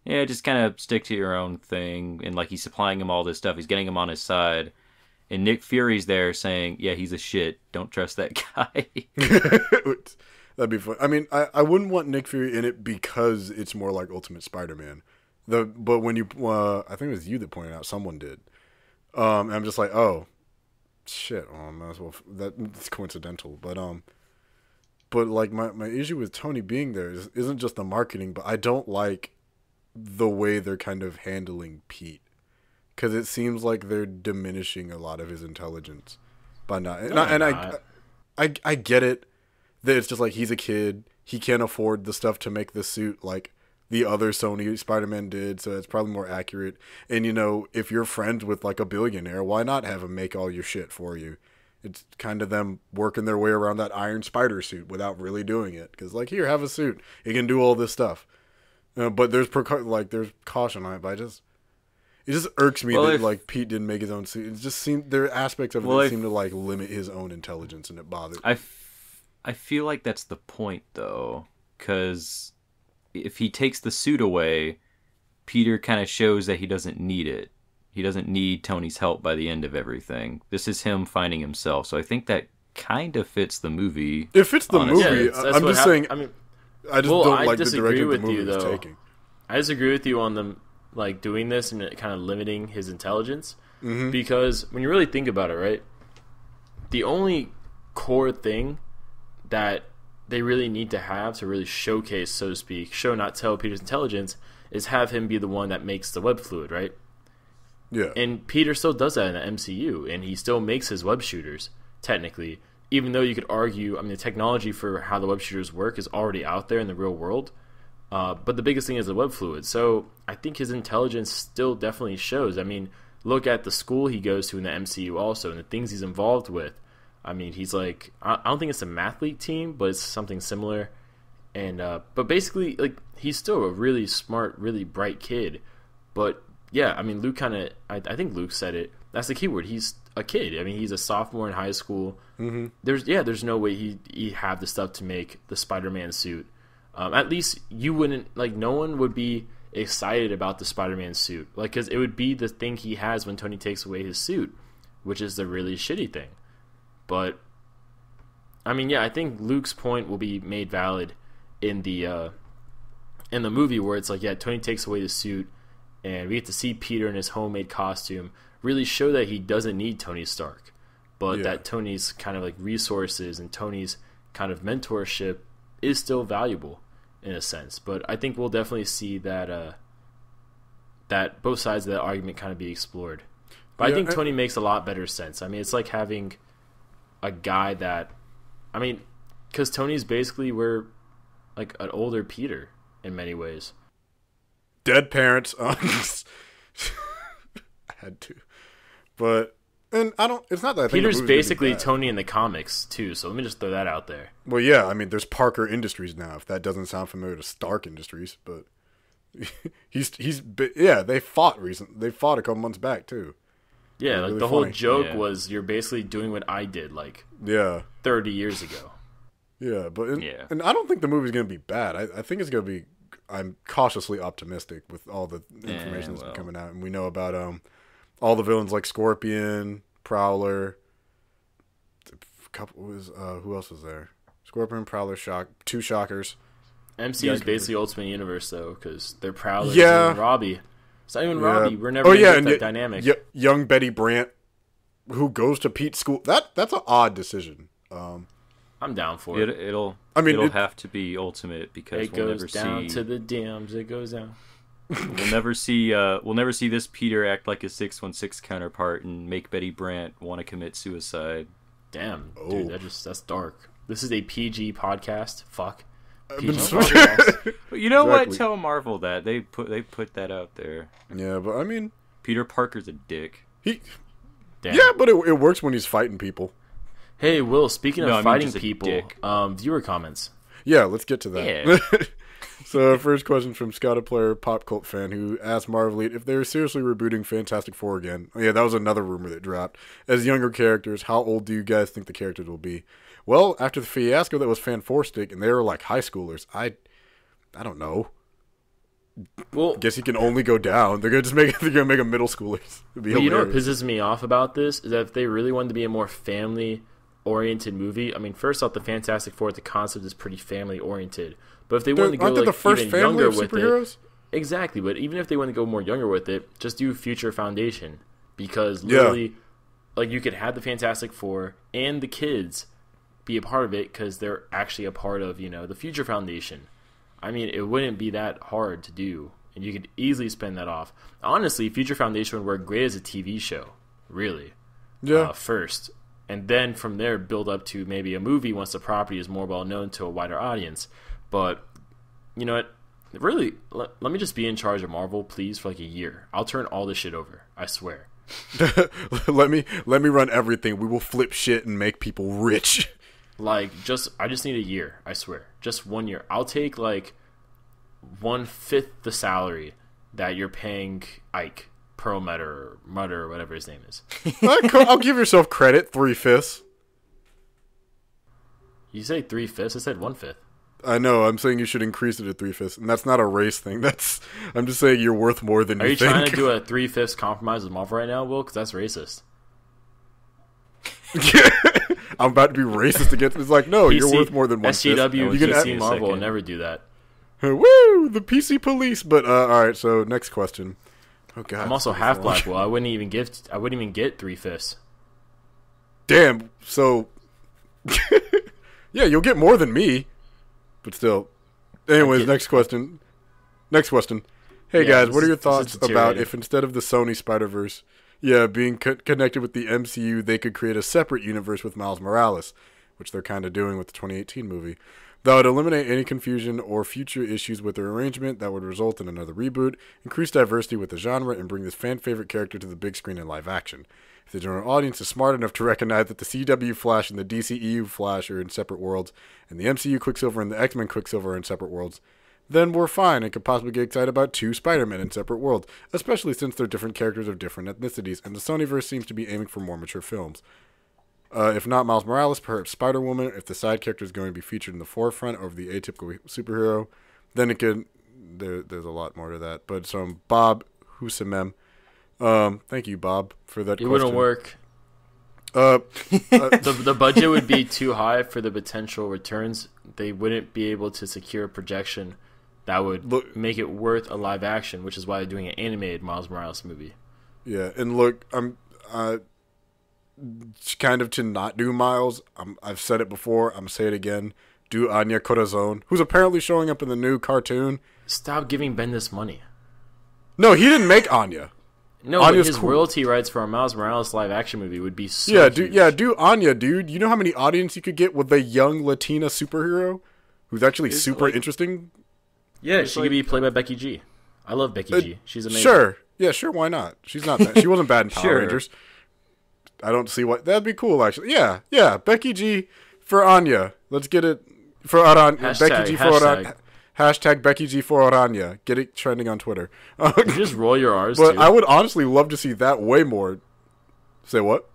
yeah, just kind of stick to your own thing. And, like, he's supplying him all this stuff. He's getting him on his side. And Nick Fury's there saying, yeah, he's a shit. Don't trust that guy. That'd be fun. I mean, I wouldn't want Nick Fury in it because it's more like Ultimate Spider-Man. But when you, I think it was you that pointed out, someone did. And I'm just like, oh, shit. I might as well. That's coincidental. But like my issue with Tony being there isn't just the marketing, but I don't like the way they're kind of handling Pete. Because it seems like they're diminishing a lot of his intelligence by not. I get it that it's just like he's a kid. He can't afford the stuff to make the suit like the other Sony Spider-Man did, so it's probably more accurate. And, you know, if you're friends with like a billionaire, why not have him make all your shit for you? It's kind of them working their way around that Iron Spider suit without really doing it. Because, like, here, have a suit. It can do all this stuff. But there's caution on it, but it just irks me that like Pete didn't make his own suit. It just seemed there are aspects of it that seem to like limit his own intelligence, and it bothers. I feel like that's the point though, because if he takes the suit away, Peter kind of shows that he doesn't need it. He doesn't need Tony's help by the end of everything. This is him finding himself. So I think that kind of fits the movie. It fits the movie. Yeah, I'm just saying. I mean, I just don't like the direction the movie is taking. I disagree with you on them like doing this and kind of limiting his intelligence, because when you really think about it, right, the only core thing that they really need to have to really showcase, so to speak, show not tell Peter's intelligence, is have him be the one that makes the web fluid, right? Yeah. And Peter still does that in the MCU, and he still makes his web shooters, technically, even though you could argue, I mean, the technology for how the web shooters work is already out there in the real world. But the biggest thing is the web fluid. So I think his intelligence still definitely shows. I mean, look at the school he goes to in the MCU also, and the things he's involved with. I mean, he's like, I don't think it's a mathlete team, but it's something similar. And but basically, like, he's still a really smart, really bright kid. But yeah, I mean, Luke kind of, I think Luke said it. That's the key word. He's a kid. I mean, he's a sophomore in high school. Mm-hmm. There's no way he'd have the stuff to make the Spider-Man suit. At least you wouldn't, like, no one would be excited about the Spider-Man suit. Like, because it would be the thing he has when Tony takes away his suit, which is the really shitty thing. But, I mean, yeah, I think Luke's point will be made valid in the movie where it's like, yeah, Tony takes away the suit, and we get to see Peter in his homemade costume really show that he doesn't need Tony Stark, but that Tony's kind of like resources and Tony's kind of mentorship is still valuable in a sense. But I think we'll definitely see that that both sides of that argument kind of be explored. But I think Tony makes a lot better sense. I mean, it's like having a guy that, I mean, because Tony's basically we're like an older Peter in many ways. Dead parents. I had to, but and I don't. It's not that Peter's basically Tony in the comics too. So let me just throw that out there. Well, yeah, I mean, there's Parker Industries now. If that doesn't sound familiar to Stark Industries, but they fought recently. They fought a couple months back too. Yeah, like really the whole joke was you're basically doing what I did like 30 years ago. Yeah, but and I don't think the movie's gonna be bad. I think it's gonna be. I'm cautiously optimistic with all the information that's been coming out, and we know about all the villains like Scorpion, Prowler. Who else was there? Scorpion, Prowler, two Shockers. MCU is basically Ultimate Universe though, because they're Prowler and Robbie. It's not even Robbie. We're never gonna get that dynamic. Young Betty Brant, who goes to Pete's school. That's an odd decision. I'm down for it. It'll have to be Ultimate because we'll never see. It goes down to the DMs. It goes down. We'll never see this Peter act like his 616 counterpart and make Betty Brant want to commit suicide. Damn, dude, that's dark. This is a PG podcast. Fuck. You know what? Tell Marvel that they put that out there. Yeah, but I mean, Peter Parker's a dick. Yeah, but it works when he's fighting people. Hey, Will, speaking of fighting people, viewer comments. Yeah, let's get to that. Yeah. So, first question from Scouted Player, Pop Cult Fan, who asked Marvelite if they were seriously rebooting Fantastic Four again. Oh, yeah, that was another rumor that dropped. As younger characters, how old do you guys think the characters will be? Well, after the fiasco that was Fan4Stick, and they were like high schoolers, I don't know. Well, Guess he can only go down. They're gonna make a middle schooler. but you know what pisses me off about this is that if they really wanted to be a more family-oriented movie, I mean, first off, the Fantastic Four, the concept is pretty family-oriented. But if they wanted to go aren't they like the first even family younger of with superheroes? it, exactly. But even if they want to go more younger with it, just do Future Foundation because literally, like you could have the Fantastic Four and the kids be a part of it because they're actually a part of the Future Foundation. I mean, it wouldn't be that hard to do. And you could easily spin that off. Honestly, Future Foundation would work great as a TV show, really. Yeah. First. And then from there, build up to maybe a movie once the property is more well known to a wider audience. But, you know what? Really, let me just be in charge of Marvel, please, for like a year. I'll turn all this shit over. I swear. let me run everything. We will flip shit and make people rich. Like, I just need a year, I swear. Just 1 year. I'll take, like, 1/5 the salary that you're paying Ike Perlmutter or Mutter or whatever his name is. I'll give yourself credit. 3/5. You say 3/5? I said 1/5. I know. I'm saying you should increase it to 3/5, and that's not a race thing. I'm just saying you're worth more than Are you think. trying to do a 3/5 compromise with Marvel right now, Will? Because that's racist. I'm about to be racist against. It's like, no, you're worth more than 1/5. SCW, You can PC, Marvel will never do that. Woo! The PC police. But all right. So next question. Oh God. I'm also half black. Well, I wouldn't even get 3/5. Damn. So. Yeah, you'll get more than me. But still. Anyways, next question. Hey guys, what are your thoughts about if instead of the Sony Spider-Verse, being connected with the MCU, they could create a separate universe with Miles Morales, which they're kind of doing with the 2018 movie. That would eliminate any confusion or future issues with their arrangement that would result in another reboot, increase diversity with the genre, and bring this fan-favorite character to the big screen in live action. If the general audience is smart enough to recognize that the CW Flash and the DCEU Flash are in separate worlds, and the MCU Quicksilver and the X-Men Quicksilver are in separate worlds, then we're fine and could possibly get excited about 2 Spider-Men in separate worlds, especially since they're different characters of different ethnicities, and the Sonyverse seems to be aiming for more mature films. If not Miles Morales, perhaps Spider-Woman, if the side character is going to be featured in the forefront over the atypical superhero, then it could... There's a lot more to that. But Bob Husamem, thank you, Bob, for that question. It wouldn't work. The budget would be too high for the potential returns. They wouldn't be able to secure a projection that would make it worth a live action, which is why they're doing an animated Miles Morales movie. Yeah, and look, I'm... kind of to not do Miles, I've said it before, I'm going to say it again, do Anya Corazon, who's apparently showing up in the new cartoon. Stop giving Bendis money. No, he didn't make Anya. No, Anya's but his cool. royalty rights for a Miles Morales live action movie would be so huge. Do Anya, dude. You know how many audience you could get with a young Latina superhero who's actually super interesting? Yeah, she could be played by Becky G. I love Becky G. She's amazing. Sure. Yeah, sure, why not? She's not bad. She wasn't bad in Power Sure. Rangers. I don't see what... That'd be cool, actually. Yeah. Becky G for Anya. Let's get it... For Aranya. Becky G for Aranya. Hashtag Becky G for Aranya. Get it trending on Twitter. You just roll your R's, But too. I would honestly love to see that way more. Say what?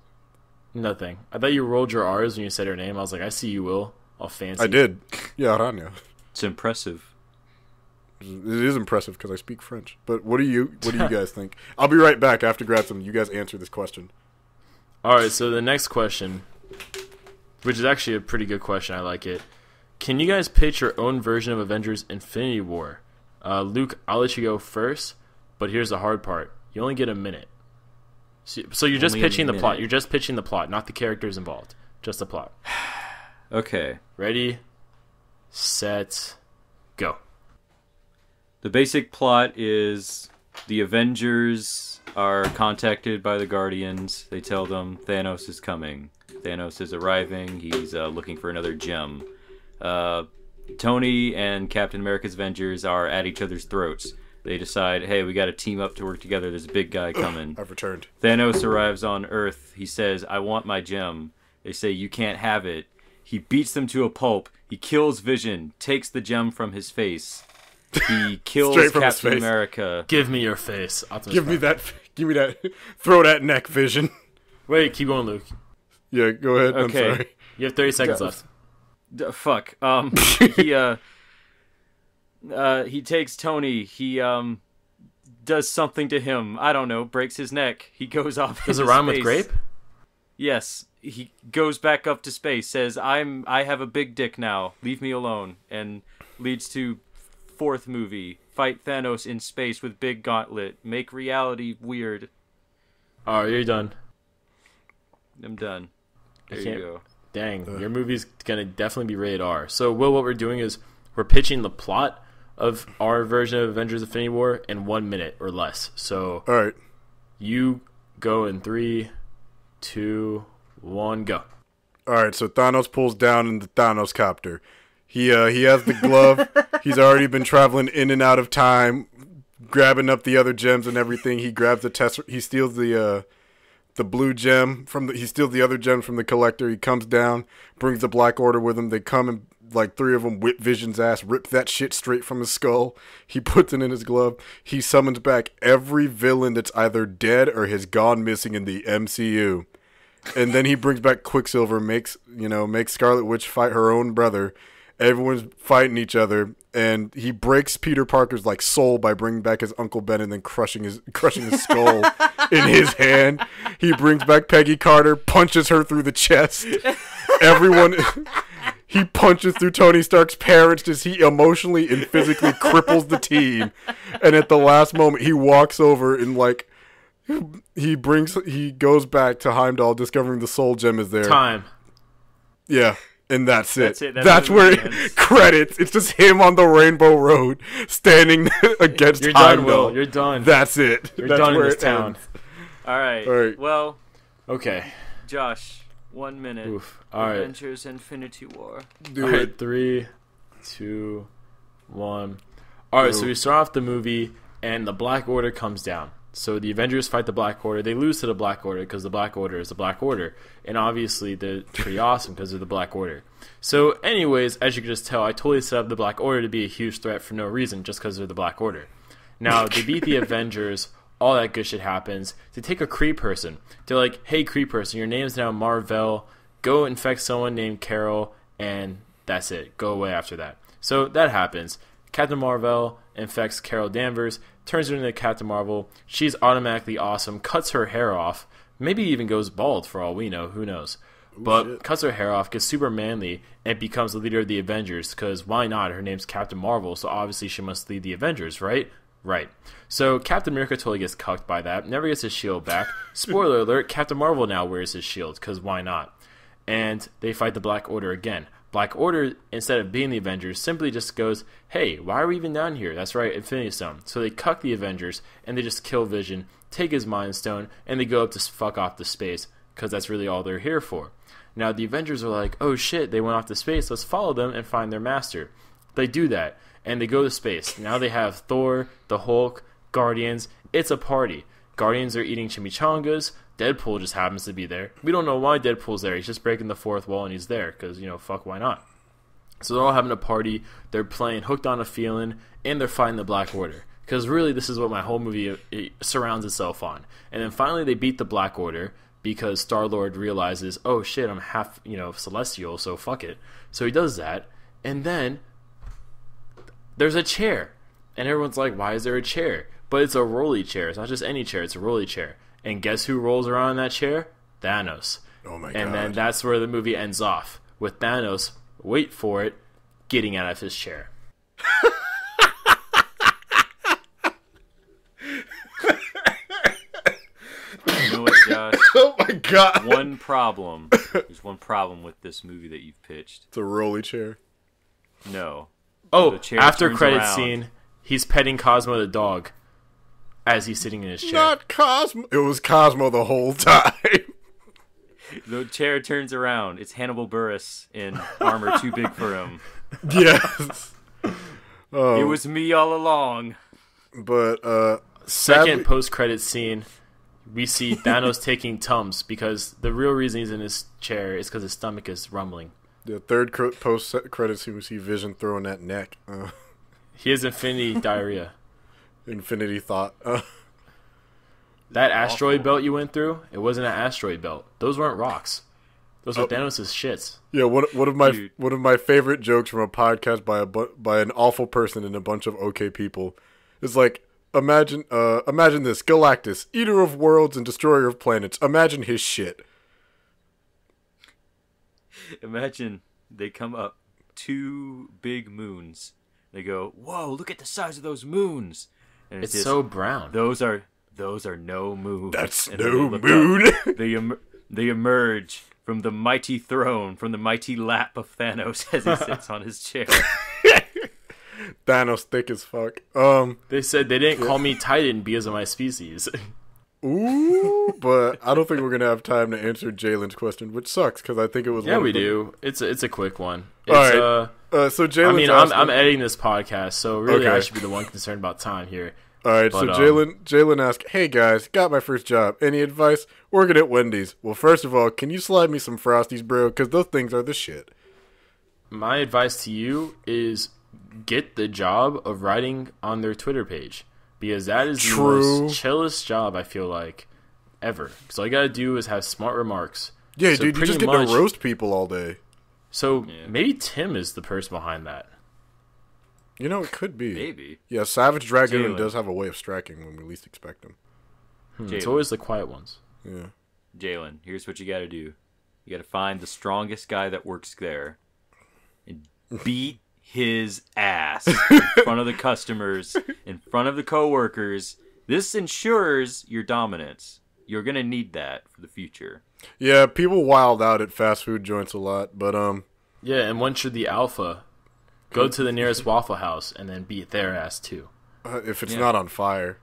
Nothing. I thought you rolled your R's when you said her name. I was like, I see you, Will. All fancy. I did. Yeah, Aranya. It's impressive. It is impressive because I speak French. But what do you guys think? I'll be right back after Gratzum. You guys answer this question. All right, so the next question, which is actually a pretty good question. I like it. Can you guys pitch your own version of Avengers Infinity War? Luke, I'll let you go first, but here's the hard part. You only get a minute. So you're just pitching the plot. You're just pitching the plot, not the characters involved. Just the plot. Okay. Ready, set, go. The basic plot is the Avengers are contacted by the Guardians. They tell them Thanos is coming. Thanos is arriving. He's looking for another gem. Tony and Captain America's Avengers are at each other's throats. They decide, hey, we got to team up to work together. There's a big guy coming. I've returned. Thanos arrives on Earth. He says, I want my gem. They say, you can't have it. He beats them to a pulp. He kills Vision, takes the gem from his face. He kills Captain America. Give me your face. Optimus Give me that. Throw that neck, Vision. Wait, keep going, Luke. Yeah, go ahead. Okay. I'm sorry. You have 30 seconds left. Fuck. He takes Tony. He does something to him. I don't know. Breaks his neck. He goes off. Does it into rhyme space. with grape? Yes. He goes back up to space. Says, I have a big dick now. Leave me alone. And leads to fourth movie. Fight Thanos in space with big gauntlet. Make reality weird. Oh, you're done. I'm done. There you go. Dang, your movie's gonna definitely be rated R. So, Will, what we're doing is we're pitching the plot of our version of Avengers Infinity War in 1 minute or less. So, All right. you go in 3, 2, 1, go. All right, so Thanos pulls down in the Thanos copter. He has the glove. He's already been traveling in and out of time, grabbing up the other gems and everything. He grabs the he steals the blue gem he steals the other gems from the collector. He comes down, brings the Black Order with him. They come and like 3 of them whip Vision's ass, rip that shit straight from his skull. He puts it in his glove. He summons back every villain that's either dead or has gone missing in the MCU. And then he brings back Quicksilver, makes Scarlet Witch fight her own brother. Everyone's fighting each other, and he breaks Peter Parker's like soul by bringing back his Uncle Ben and then crushing his skull in his hand. He brings back Peggy Carter, punches her through the chest. Everyone, he punches through Tony Stark's parents as he emotionally and physically cripples the team. And at the last moment, he walks over and like he goes back to Heimdall, discovering the soul gem is there. Time. Yeah. And that's it. That's where it ends. credits. It's just him on the Rainbow Road standing against You're Heimdall. done, Will. You're done. That's it. You're That's done in where this it town. ends. All right. All right. Well, Okay. Josh, 1 minute. Oof. All right. Avengers Infinity War. Do All right, it. 3, 2, 1. All right, so we start off the movie, and the Black Order comes down. So the Avengers fight the Black Order. They lose to the Black Order because the Black Order is the Black Order. And obviously, they're pretty awesome because they're the Black Order. So anyways, as you can just tell, I totally set up the Black Order to be a huge threat for no reason, just because they're the Black Order. Now, they beat the Avengers. All that good shit happens. They take a Kree person. They're like, hey, Kree person, your name's now Marvel. Go infect someone named Carol, and that's it. Go away after that. So that happens. Captain Marvel infects Carol Danvers, turns her into Captain Marvel. She's automatically awesome, cuts her hair off, maybe even goes bald for all we know, who knows. But shit. Cuts her hair off, gets super manly, and becomes the leader of the Avengers, because why not? Her name's Captain Marvel, so obviously she must lead the Avengers, right? Right. So Captain America totally gets cucked by that, never gets his shield back. Spoiler alert, Captain Marvel now wears his shield, because why not? And they fight the Black Order again. Black Order, instead of being the Avengers, simply just goes, hey, why are we even down here? That's right, Infinity Stone. So they cuck the Avengers, and they just kill Vision, take his Mind Stone, and they go up to fuck off to space, because that's really all they're here for. Now, the Avengers are like, oh shit, they went off to space, let's follow them and find their master. They do that, and they go to space. Now they have Thor, the Hulk, Guardians. It's a party. Guardians are eating chimichangas. Deadpool just happens to be there. We don't know why Deadpool's there. He's just breaking the fourth wall and he's there because, fuck, why not? So they're all having a party. They're playing Hooked on a Feeling, and they're fighting the Black Order. Because really, this is what my whole movie surrounds itself on. And then finally, they beat the Black Order because Star-Lord realizes, oh shit, I'm half, celestial, so fuck it. So he does that, and then there's a chair. And everyone's like, why is there a chair? But it's a rolly chair. It's not just any chair. It's a rolly chair. And guess who rolls around in that chair? Thanos. Oh my god. And then that's where the movie ends off. With Thanos, wait for it, getting out of his chair. You know what, Josh? Oh my god. One problem. There's one problem with this movie that you've pitched. It's a rolly chair. No. Oh, The chair after turns credit around. scene, he's petting Cosmo the dog as he's sitting in his chair. Not Cosmo. It was Cosmo the whole time. The chair turns around. It's Hannibal Buress in armor too big for him. Yes. It was me all along. But Second sadly- post-credit scene, we see Thanos taking Tums because the real reason he's in his chair is because his stomach is rumbling. the third post credits, we see Vision throwing that neck. He has infinity diarrhea. Infinity Thought. That asteroid belt you went through, it wasn't an asteroid belt. Those weren't rocks. Those are Thanos' shits. Yeah, one of my favorite jokes from a podcast by an awful person and a bunch of okay people is like, imagine this: Galactus, eater of worlds and destroyer of planets. Imagine his shit. Imagine they come up 2 big moons. They go, whoa! Look at the size of those moons. And It's so brown. Those are no moons. That's And no then moon. They emerge from the mighty throne, from the mighty lap of Thanos as he sits on his chair. Thanos thick as fuck. They said they didn't call me Titan because of my species. Ooh, but I don't think we're gonna have time to answer Jalen's question, which sucks because I think it was. Yeah, we do. It's a quick one. All right. So Jalen. I mean, I'm editing this podcast, so really I should be the one concerned about time here. All right, so Jalen asked, "Hey guys, got my first job. Any advice? Working at Wendy's. Well, first of all, can you slide me some Frosties, bro? Because those things are the shit." My advice to you is get the job of writing on their Twitter page, because that is the most chillest job I feel like ever. Because all you gotta do is have smart remarks. Yeah, so dude, you just get to roast people all day. So maybe Tim is the person behind that. You know, it could be. Maybe. Yeah, Savage Dragon does have a way of striking when we least expect him. It's always the quiet ones. Yeah. Jalen, here's what you got to do. You got to find the strongest guy that works there and beat his ass in front of the customers, in front of the coworkers. This ensures your dominance. You're going to need that for the future. Yeah, people wild out at fast food joints a lot, but yeah, and once you're the alpha, go to the nearest Waffle House and then beat their ass too. If it's not on fire.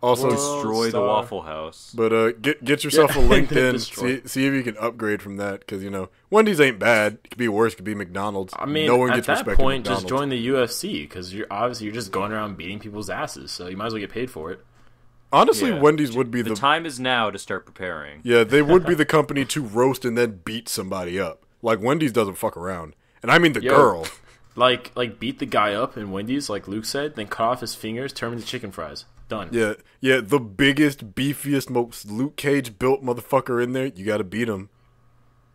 Also, destroy the Waffle House. But get yourself a LinkedIn. See if you can upgrade from that, because Wendy's ain't bad. It could be worse. It could be McDonald's. I mean, no one at gets that respect point, at just join the UFC, because you're just going around beating people's asses. So you might as well get paid for it. Honestly, Wendy's would be the time is now to start preparing. Yeah, they would be the company to roast and then beat somebody up. Like Wendy's doesn't fuck around, and I mean the girl. Like beat the guy up in Wendy's, like Luke said, then cut off his fingers, turn him into chicken fries. Done. Yeah, the biggest, beefiest, most Luke Cage built motherfucker in there, you gotta beat him.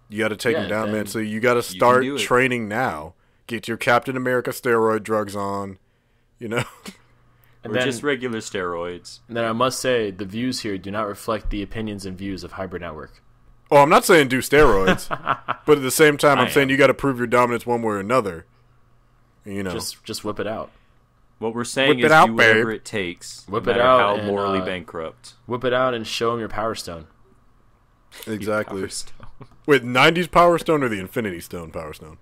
You gotta take him down, man. So you gotta start training now. Get your Captain America steroid drugs on, And or then, just regular steroids. And then I must say, the views here do not reflect the opinions and views of Hybrid Network. Oh, I'm not saying do steroids, but at the same time, I'm saying you gotta prove your dominance one way or another. Just whip it out. What we're saying is do whatever it takes. Whip no it out. How morally bankrupt. Whip it out and show him your Power Stone. Exactly. Power Stone. Wait, 90s Power Stone or the Infinity Stone Power Stone?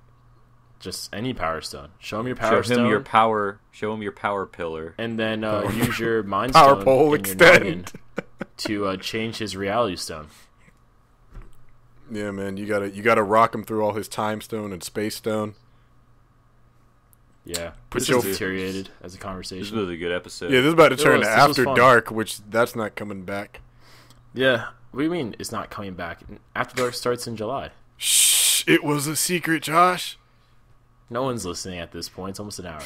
Just any Power Stone. Show him your Power Stone. Show him your power pillar. And then use your Mind Power Stone Pole and your extend to change his Reality Stone. Yeah, man, you gotta rock him through all his Time Stone and Space Stone. Yeah, this is deteriorated as a conversation. This was a good episode. Yeah, this is about to turn to After Dark, which that's not coming back. Yeah, what do you mean it's not coming back? After Dark starts in July. Shh, it was a secret, Josh. No one's listening at this point. It's almost an hour.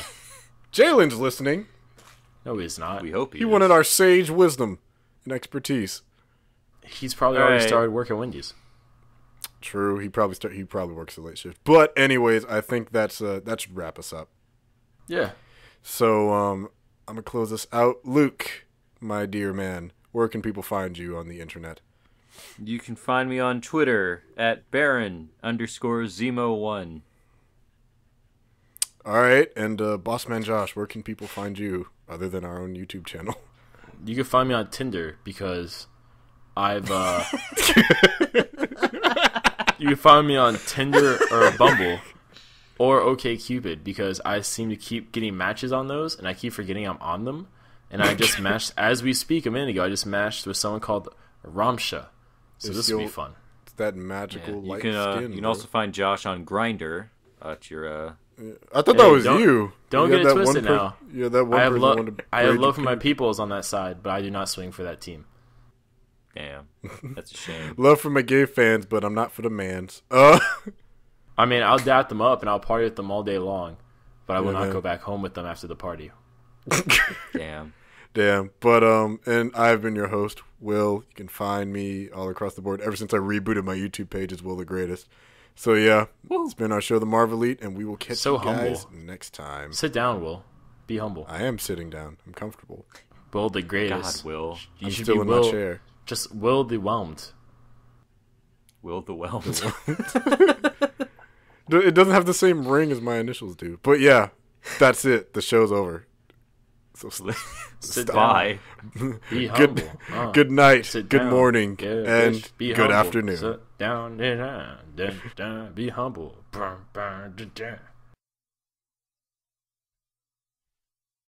Jalen's listening. No, he's not. We hope he wanted our sage wisdom and expertise. He's probably already started working at Wendy's. True, he probably works a late shift. But anyways, I think that should wrap us up. Yeah. So I'm gonna close this out. Luke, my dear man, where can people find you on the internet? You can find me on Twitter at Baron_Zemo1. All right, and Bossman Josh, where can people find you other than our own YouTube channel? You can find me on Tinder because I've you can find me on Tinder or Bumble or OkCupid because I seem to keep getting matches on those and I keep forgetting I'm on them. And I just matched, as we speak a minute ago, I just matched with someone called Ramsha. So this will be fun. It's that magical light skin. You can also find Josh on Grindr. At your I thought that was you. Don't get it twisted now. Yeah, that one I have love for my peoples on that side, but I do not swing for that team. Damn, that's a shame. Love for my gay fans, but I'm not for the mans. I mean, I'll dap them up and I'll party with them all day long, but I will not go back home with them after the party. Damn. Damn. But and I've been your host, Will. You can find me all across the board. Ever since I rebooted my YouTube page as Will the Greatest. So yeah, it's been our show, The Marvelite, and we will catch you guys next time. Sit down, Will. Be humble. I am sitting down. I'm comfortable. Will the Greatest. God, Will. I'm still in my chair. Just Will the Whelmed. Will the Whelmed. It doesn't have the same ring as my initials do. But yeah, that's it. The show's over. So bye. Be humble. Good night. Good morning. And good afternoon. Sit down and be humble.